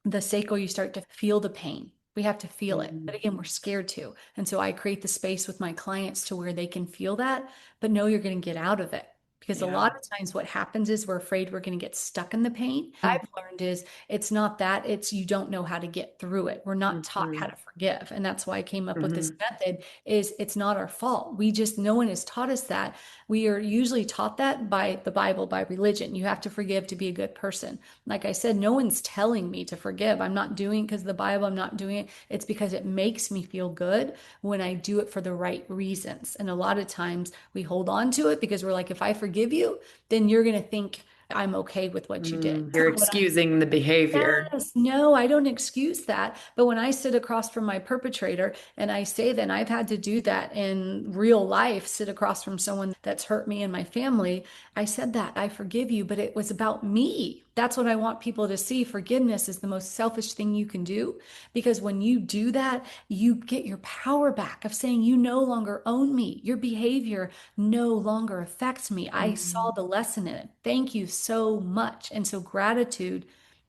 the sacral, you start to feel the pain. We have to feel it. But mm, again, we're scared to. And so I create the space with my clients to where they can feel that, but know you're going to get out of it. Because a yeah. lot of times what happens is we're afraid we're going to get stuck in the pain. I've learned is it's not that, it's you don't know how to get through it. We're not taught how Mm-hmm. to forgive. And that's why I came up with this Mm-hmm. method is it's not our fault. We just, no one has taught us that. We are usually taught that by the Bible, by religion. You have to forgive to be a good person. Like I said, no one's telling me to forgive. I'm not doing it because of the Bible. I'm not doing it. It's because it makes me feel good when I do it for the right reasons. And a lot of times we hold on to it because we're like, if I forgive you, then you're going to think I'm okay with what you did. You're What excusing the behavior. Yes, no, I don't excuse that. But when I sit across from my perpetrator and I say that, and I've had to do that in real life, sit across from someone that's hurt me and my family, I said that, I forgive you, but it was about me. That's what I want people to see. Forgiveness is the most selfish thing you can do because when you do that, you get your power back of saying, you no longer own me. Your behavior no longer affects me. I saw Mm, the lesson in it. Thank you so much. And so, gratitude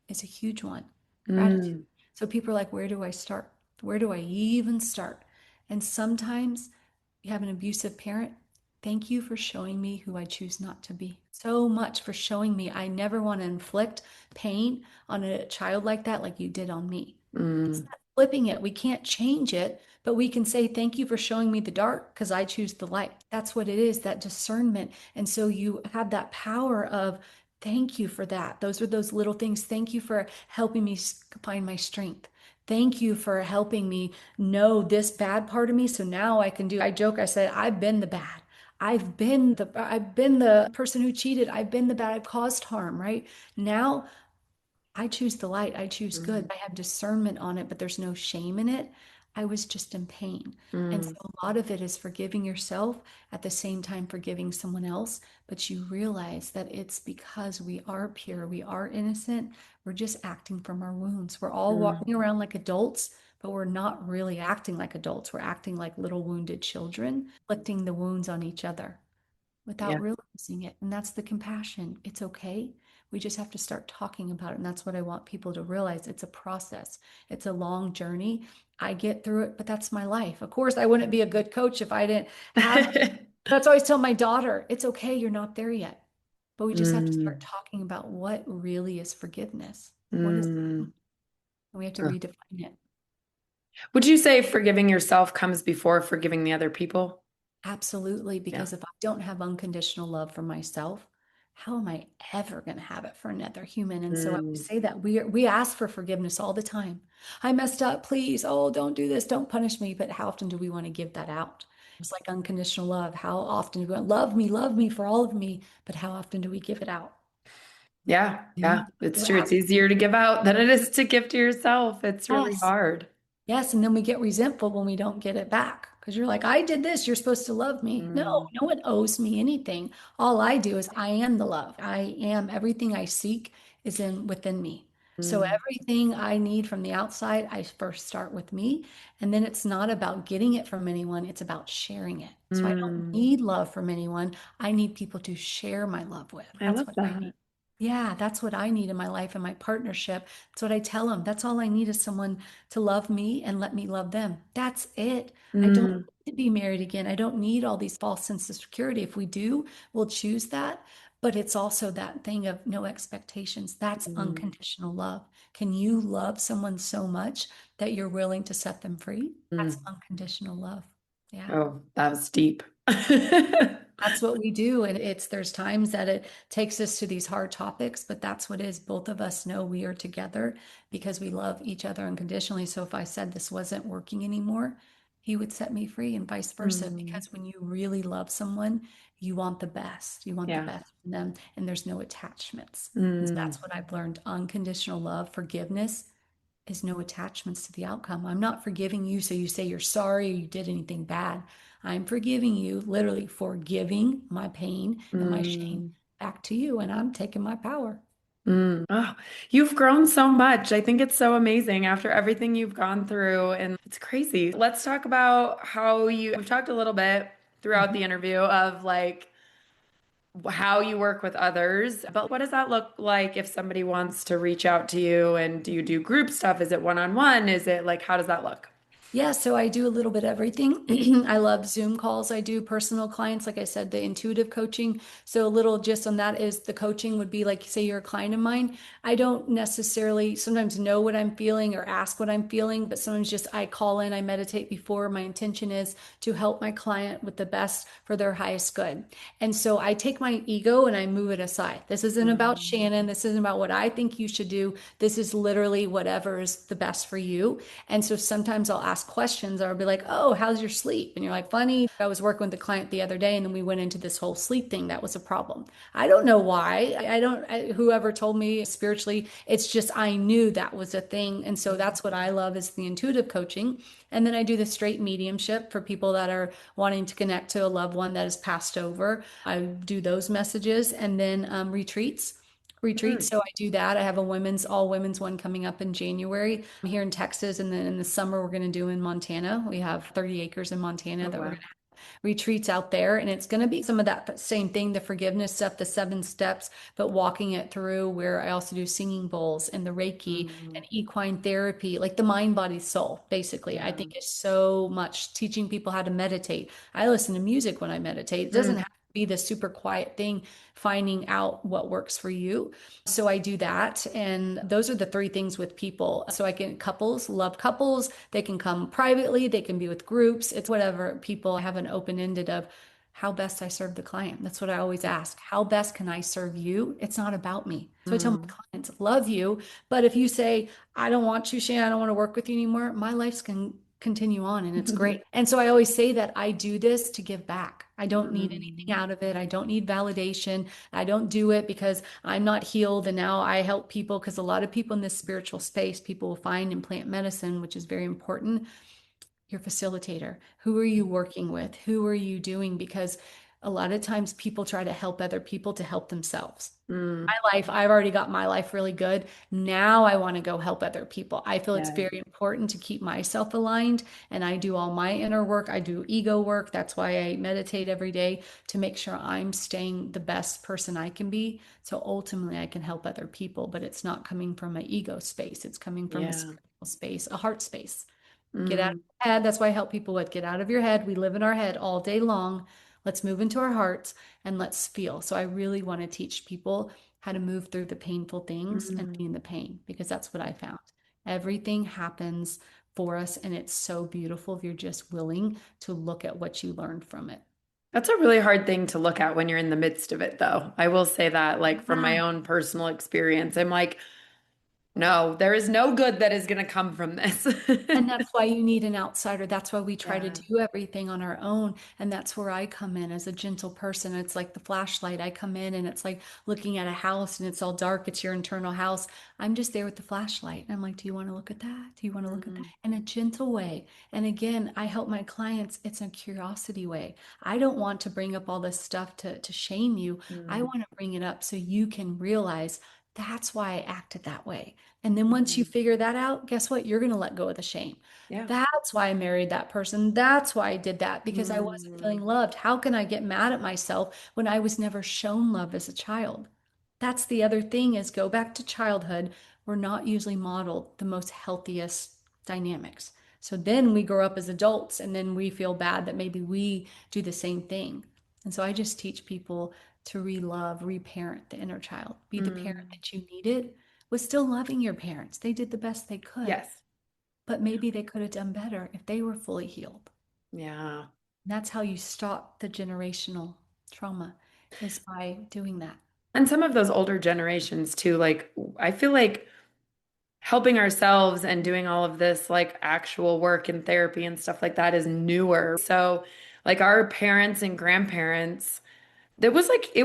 is a huge one. Gratitude. mm, So people are like, where do I start? Where do I even start? And sometimes you have an abusive parent. Thank you for showing me who I choose not to be. So much for showing me I never want to inflict pain on a child like that, like you did on me. It's mm, not flipping it. We can't change it, but we can say, thank you for showing me the dark because I choose the light. That's what it is, that discernment. And so you have that power of, thank you for that. Those are those little things. Thank you for helping me find my strength. Thank you for helping me know this bad part of me. So now I can do, I joke, I said, I've been the bad. I've been the person who cheated. I've been the bad. I've caused harm, right? Now I choose the light. I choose good. mm, I have discernment on it, but there's no shame in it. I was just in pain. And so mm, a lot of it is forgiving yourself at the same time forgiving someone else. But you realize that it's because we are pure, we are innocent. We're just acting from our wounds. We're all mm. walking around like adults, but we're not really acting like adults. We're acting like little wounded children, inflicting the wounds on each other without Yeah. realizing it. And that's the compassion. It's okay. We just have to start talking about it. And that's what I want people to realize. It's a process, it's a long journey. I get through it, but that's my life. Of course, I wouldn't be a good coach if I didn't have. That's always tell my daughter, it's okay, you're not there yet. But we just have to start Mm, talking about what really is forgiveness. What is, mm. and we have to Ugh. redefine it. Would you say forgiving yourself comes before forgiving the other people? Absolutely, Yeah. because if I don't have unconditional love for myself, how am I ever going to have it for another human? And so I would Mm, say that we ask for forgiveness all the time. I messed up, please. Oh, don't do this. Don't punish me. But how often do we want to give that out? It's like unconditional love. How often do we want, love me for all of me? But how often do we give it out? yeah. Yeah. You It's true. It's ask. easier to give out than it is to give to yourself. It's really Yes. hard. Yes, and then we get resentful when we don't get it back because you're like, I did this, you're supposed to love me. No, Mm, no one owes me anything. All I do is I am the love. I am everything I seek is in within me. So mm, everything I need from the outside, I first start with me. And then it's not about getting it from anyone, it's about sharing it. So I don't mm. need love from anyone. I need people to share my love with. I That's love what I need. that. Yeah, that's what I need in my life and my partnership. That's what I tell them. That's all I need is someone to love me and let me love them. That's it. I don't Mm, need to be married again. I don't need all these false sense of security. If we do, we'll choose that. But it's also that thing of no expectations. That's mm, unconditional love. Can you love someone so much that you're willing to set them free? That's mm. unconditional love. Yeah. Oh, that was deep. That's what we do. And there's times that it takes us to these hard topics, but that's what it is. Both of us know we are together because we love each other unconditionally. So if I said this wasn't working anymore, he would set me free and vice versa. Mm, Because when you really love someone, you want the best. You want the yeah. best from them, and there's no attachments. And so Mm, that's what I've learned. Unconditional love, forgiveness is no attachments to the outcome. I'm not forgiving you so you say you're sorry or you did anything bad. I'm forgiving you, literally forgiving my pain and my shame Mm. back to you, and I'm taking my power. Mm. Oh, you've grown so much. I think it's so amazing after everything you've gone through, and it's crazy. Let's talk about we've talked a little bit throughout Mhm. the interview of like how you work with others, but what does that look like if somebody wants to reach out to you and do you do group stuff? Is it one-on-one? Is it like, how does that look? Yeah, so I do a little bit of everything. I love Zoom calls. I do personal clients, like I said, the intuitive coaching. So a little gist on that is the coaching would be like, say you're a client of mine. I don't necessarily sometimes know what I'm feeling or ask what I'm feeling, but sometimes just I call in, I meditate before. My intention is to help my client with the best for their highest good. And so I take my ego and I move it aside. This isn't about Mm. Shannon. This isn't about what I think you should do. This is literally whatever is the best for you. And so sometimes I'll ask questions or I'll be like, oh, how's your sleep? And you're like, funny. I was working with a client the other day and then we went into this whole sleep thing. That was a problem. I don't know why. I don't, whoever told me spiritually, it's just I knew that was a thing. And so that's what I love is the intuitive coaching. And then I do the straight mediumship for people that are wanting to connect to a loved one that has passed over. I do those messages and then retreats. Mm. So I do that. I have a all women's one coming up in January here in Texas. And then in the summer, we're going to do in Montana. We have 30 acres in Montana Oh, that we're wow. going to retreats out there. And it's going to be some of that same thing, the forgiveness stuff, the 7 steps, but walking it through where I also do singing bowls and the Reiki Mm. and equine therapy, like the mind, body, soul, basically. I Yeah. think it's so much teaching people how to meditate. I listen to music when I meditate. It doesn't Mm. have to be the super quiet thing, finding out what works for you. So I do that. And those are the three things with people. So I can couples, love couples. They can come privately, they can be with groups. It's whatever people have an open-ended of how best I serve the client. That's what I always ask. How best can I serve you? It's not about me. So I tell my Mm. clients, love you. But if you say, I don't want you, Shannon, I don't want to work with you anymore, my life's can continue on and it's great. And so I always say that I do this to give back. I don't need anything Mm. out of it. I don't need validation. I don't do it because I'm not healed and now I help people because a lot of people in this spiritual space, people will find in plant medicine, which is very important, your facilitator. Who are you working with? Who are you doing? Because a lot of times people try to help other people to help themselves. Mm. My life, I've already got my life really good. Now I want to go help other people. I feel it's Yeah. very important to keep myself aligned and I do all my inner work. I do ego work. That's why I meditate every day to make sure I'm staying the best person I can be. So ultimately I can help other people, but it's not coming from an ego space. It's coming from a Yeah. spiritual space, a heart space. Get out of Mm. your head. That's why I help people with get out of your head. We live in our head all day long. Let's move into our hearts and let's feel. So I really want to teach people how to move through the painful things and Mm. be in the pain because that's what I found. Everything happens for us and it's so beautiful if you're just willing to look at what you learned from it. That's a really hard thing to look at when you're in the midst of it, though. I will say that, like, from my Yeah. own personal experience, I'm like, no, there is no good that is going to come from this. And that's why you need an outsider. That's why we try to Yeah. do everything on our own. And that's where I come in as a gentle person. It's like the flashlight. I come in and it's like looking at a house and it's all dark. It's your internal house. I'm just there with the flashlight. And I'm like, do you want to look at that? Do you want to look at that? Mm. In a gentle way. And again, I help my clients. It's a curiosity way. I don't want to bring up all this stuff to shame you. I Mm. want to bring it up so you can realize that's why I acted that way. And then once you Mm. figure that out, guess what? You're going to let go of the shame. Yeah. That's why I married that person. That's why I did that because I wasn't Mm. feeling loved. How can I get mad at myself when I was never shown love as a child? That's the other thing is go back to childhood. We're not usually modeled the most healthiest dynamics. So then we grow up as adults and then we feel bad that maybe we do the same thing. And so I just teach people to re-love, reparent the inner child. Be the parent Mm. that you needed with still loving your parents. They did the best they could, Yes. but maybe they could have done better if they were fully healed. Yeah. And that's how you stop the generational trauma is by doing that. And some of those older generations too, like I feel like helping ourselves and doing all of this like actual work and therapy and stuff like that is newer. So like our parents and grandparents, it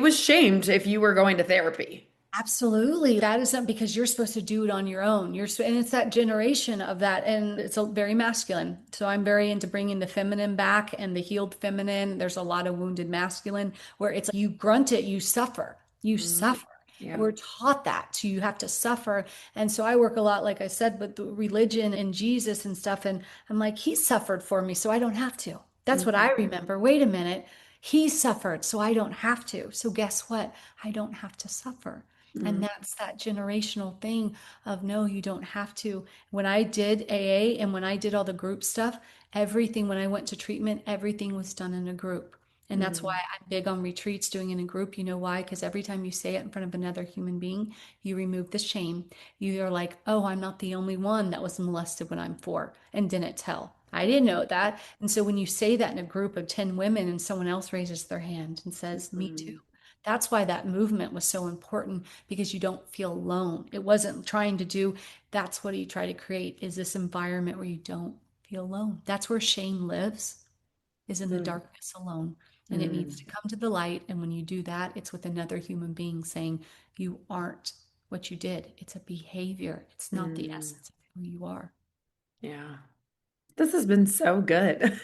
was shamed if you were going to therapy. Absolutely. That isn't because you're supposed to do it on your own. And it's that generation of that. And it's very masculine. So I'm very into bringing the feminine back and the healed feminine. There's a lot of wounded masculine where it's like you grunt it, you suffer, you Mm, suffer. And yeah. we're taught that. So you have to suffer. And so I work a lot, like I said, with the religion and Jesus and stuff. And I'm like, he suffered for me, so I don't have to. That's what I Mm, remember. Wait a minute. He suffered, so I don't have to. So guess what? I don't have to suffer. And mm, that's that generational thing of no, you don't have to. When I did AA and when I did all the group stuff, everything, when I went to treatment, everything was done in a group. And that's why mm, I'm big on retreats doing it in a group. You know why? Because every time you say it in front of another human being, you remove the shame. You are like, oh, I'm not the only one that was molested when I'm 4 and didn't tell. I didn't know that. And so when you say that in a group of 10 women and someone else raises their hand and says, me too, mm, that's why that movement was so important because you don't feel alone. It wasn't trying to do, that's what he tried to create is this environment where you don't feel alone. That's where shame lives, is in the mm, darkness alone. And it needs mm, to come to the light. And when you do that, it's with another human being saying, you aren't what you did. It's a behavior, it's not the mm. essence of who you are. Yeah. This has been so good.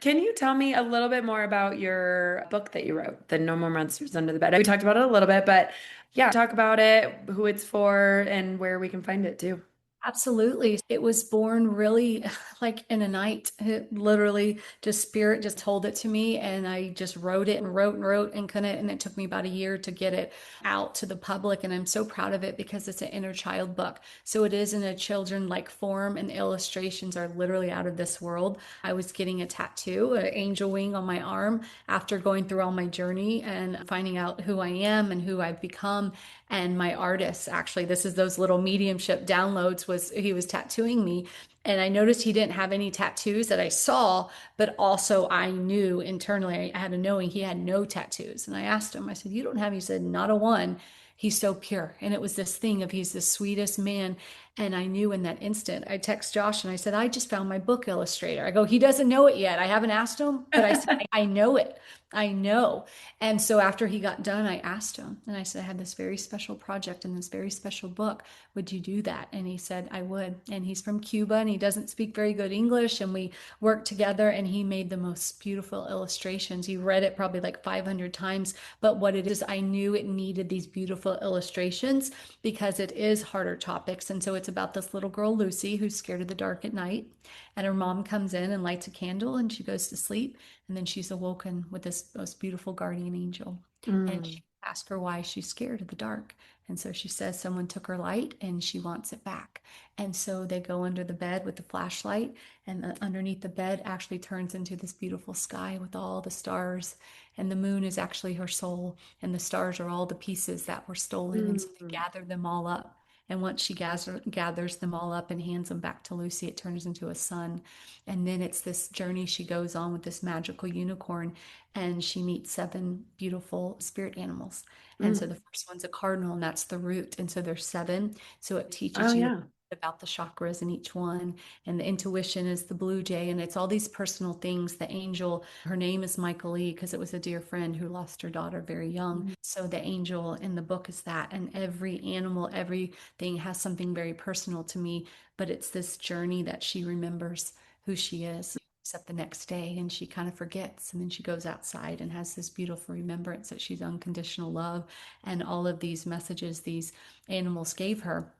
Can you tell me a little bit more about your book that you wrote, The No More Monsters Under the Bed? We talked about it a little bit, but yeah, talk about it, who it's for, and where we can find it too. Absolutely. It was born really like in a night. It literally just spirit just told it to me and I just wrote it and wrote and wrote and couldn't and it took me about a year to get it out to the public and I'm so proud of it because it's an inner child book. So it is in a children like form and the illustrations are literally out of this world. I was getting a tattoo, an angel wing on my arm after going through all my journey and finding out who I am and who I've become and my artist actually this is those little mediumship downloads was he was tattooing me and I noticed he didn't have any tattoos that I saw but also I knew internally I had a knowing he had no tattoos and I asked him I said you don't have he said not a one. He's so pure and it was this thing of he's the sweetest man and I knew in that instant I text Josh and I said I just found my book illustrator. I go he doesn't know it yet. I haven't asked him but I said I know it. I know. And so after he got done, I asked him, and I said, I had this very special project and this very special book. Would you do that? And he said, I would. And he's from Cuba and he doesn't speak very good English. And we worked together and he made the most beautiful illustrations. He read it probably like 500 times. But what it is, I knew it needed these beautiful illustrations because it is harder topics. And so it's about this little girl, Lucy, who's scared of the dark at night. And her mom comes in and lights a candle and she goes to sleep. And then she's awoken with this most beautiful guardian angel. And Mm, she asks her why she's scared of the dark. And so she says someone took her light and she wants it back. And so they go under the bed with the flashlight, and underneath the bed actually turns into this beautiful sky with all the stars. And the moon is actually her soul, and the stars are all the pieces that were stolen. And so they mm, gather them all up. And once she gathers them all up and hands them back to Lucy, it turns into a sun. And then it's this journey she goes on with this magical unicorn, and she meets 7 beautiful spirit animals. And so mm. the first one's a cardinal, and that's the root. And so there's 7. So it Oh, teaches you yeah. about the chakras in each one. And the intuition is the blue jay. And it's all these personal things. The angel, her name is Michael Lee because it was a dear friend who lost her daughter very young. So the angel in the book is that. And every animal, everything has something very personal to me. But it's this journey that she remembers who she is. Except the next day, and she kind of forgets. And then she goes outside and has this beautiful remembrance that she's unconditional love and all of these messages these animals gave her.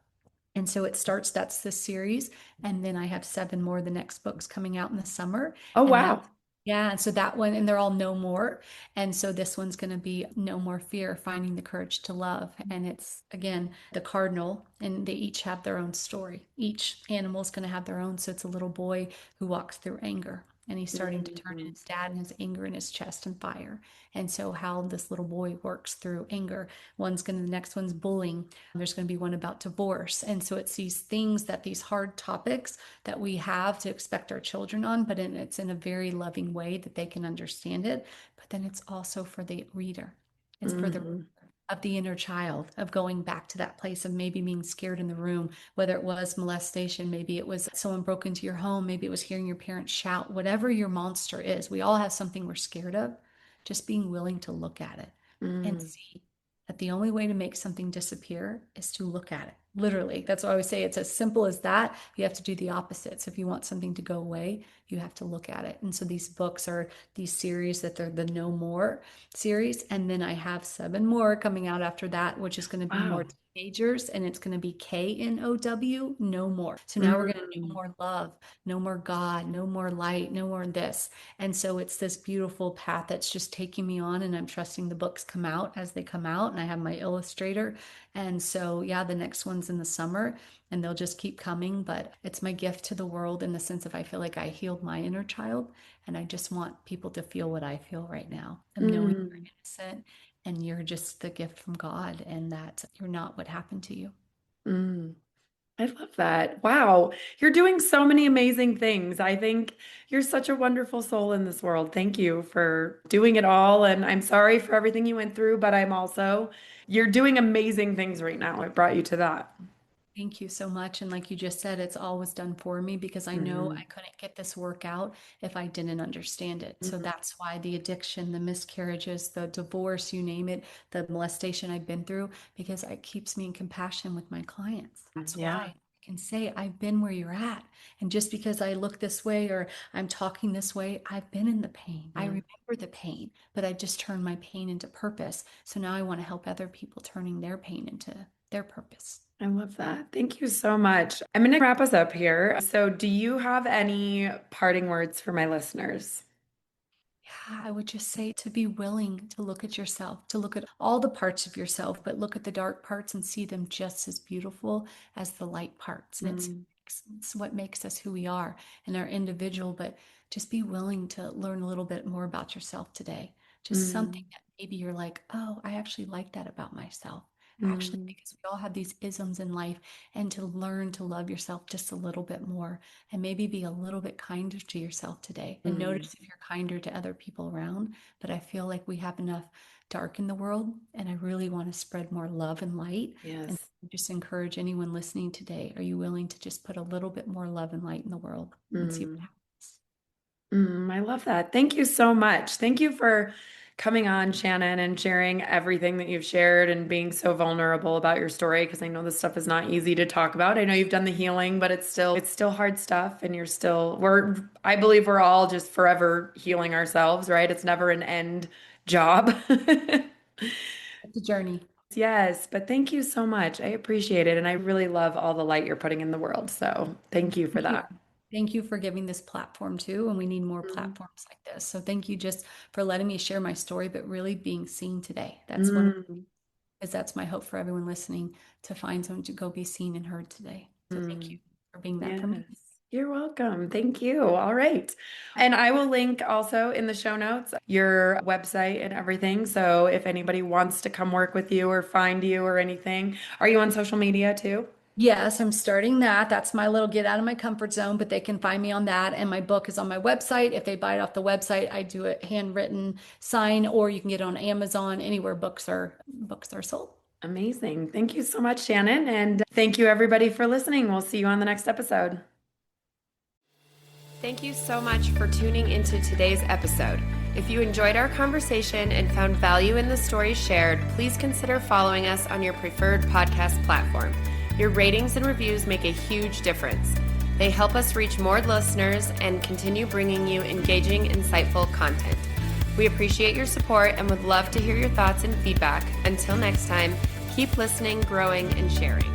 And so it starts, that's the series. And then I have 7 more. The next book's coming out in the summer. Oh, And that, wow. yeah. And so that one, and they're all no more. And so this one's going to be no more fear, finding the courage to love. And it's again, the cardinal, and they each have their own story. Each animal is going to have their own. So it's a little boy who walks through anger. And he's starting to turn in Mm, his dad and his anger in his chest and fire. And so how this little boy works through anger. The next one's bullying. There's going to be one about divorce. And so it's these things that these hard topics that we have to expect our children on, but it's in a very loving way that they can understand it. But then it's also for the reader. It's for the mhm, of the inner child of going back to that place of maybe being scared in the room, whether it was molestation, maybe it was someone broke into your home, maybe it was hearing your parents shout, whatever your monster is. We all have something we're scared of. Just being willing to look at it and mm. see. that the only way to make something disappear is to look at it. Literally. That's why I always say it's as simple as that. You have to do the opposite. So if you want something to go away, you have to look at it. And so these books are these series that they're the No More series. And then I have 7 more coming out after that, which is going to be more Wow. teenagers, and it's going to be KNOW, no more. So now we're going to no Mm. more love, no more God, no more light, no more this. And so it's this beautiful path that's just taking me on, and I'm trusting the books come out as they come out. And I have my illustrator. And so, yeah, the next one's in the summer, and they'll just keep coming. But it's my gift to the world in the sense of I feel like I healed my inner child, and I just want people to feel what I feel right now of knowing Mm. you're innocent and you're just the gift from God and that you're not what happened to you. Mm. I love that. Wow. You're doing so many amazing things. I think you're such a wonderful soul in this world. Thank you for doing it all. And I'm sorry for everything you went through, but you're doing amazing things right now. It brought you to that. Thank you so much. And like you just said, it's always done for me because I know I Mhm. couldn't get this work out if I didn't understand it. So Mhm. that's why the addiction, the miscarriages, the divorce, you name it, the molestation I've been through, because it keeps me in compassion with my clients. That's Yeah. why I can say I've been where you're at. And just because I look this way or I'm talking this way, I've been in the pain. I Mm. remember the pain, but I just turned my pain into purpose. So now I want to help other people turning their pain into their purpose. I love that. Thank you so much. I'm going to wrap us up here. So, do you have any parting words for my listeners? Yeah, I would just say to be willing to look at yourself, to look at all the parts of yourself, but look at the dark parts and see them just as beautiful as the light parts. And Mm. it's what makes us who we are and our individual, but just be willing to learn a little bit more about yourself today. Just something Mm. that maybe you're like, oh, I actually like that about myself. Actually, Mm. because we all have these isms in life, and to learn to love yourself just a little bit more and maybe be a little bit kinder to yourself today and Mm. notice if you're kinder to other people around. But I feel like we have enough dark in the world, and I really want to spread more love and light. And Yes. just encourage anyone listening today, are you willing to just put a little bit more love and light in the world and see what Mm. happens? I love that. Thank you so much. Thank you for coming on, Shannon, and sharing everything that you've shared and being so vulnerable about your story because I know this stuff is not easy to talk about. I know you've done the healing, but it's still hard stuff and I believe we're all just forever healing ourselves, right? It's never an end job. It's a journey. Yes, but thank you so much. I appreciate it and I really love all the light you're putting in the world. So, thank you for Thank you. that. Thank you for giving this platform too. And we need more Mm. platforms like this. So thank you just for letting me share my story, but really being seen today. That's one of Mm. is that's my hope for everyone listening to find someone to go be seen and heard today. So thank you Mm. for being that Yes, for me. you're welcome. Thank you. All right. And I will link also in the show notes your website and everything. So if anybody wants to come work with you or find you or anything, are you on social media too? Yes, I'm starting that. That's my little get out of my comfort zone, but they can find me on that. And my book is on my website. If they buy it off the website, I do a handwritten sign, or you can get it on Amazon, anywhere books are sold. Amazing. Thank you so much, Shannon. And thank you everybody for listening. We'll see you on the next episode. Thank you so much for tuning into today's episode. If you enjoyed our conversation and found value in the stories shared, please consider following us on your preferred podcast platform. Your ratings and reviews make a huge difference. They help us reach more listeners and continue bringing you engaging, insightful content. We appreciate your support and would love to hear your thoughts and feedback. Until next time, keep listening, growing, and sharing.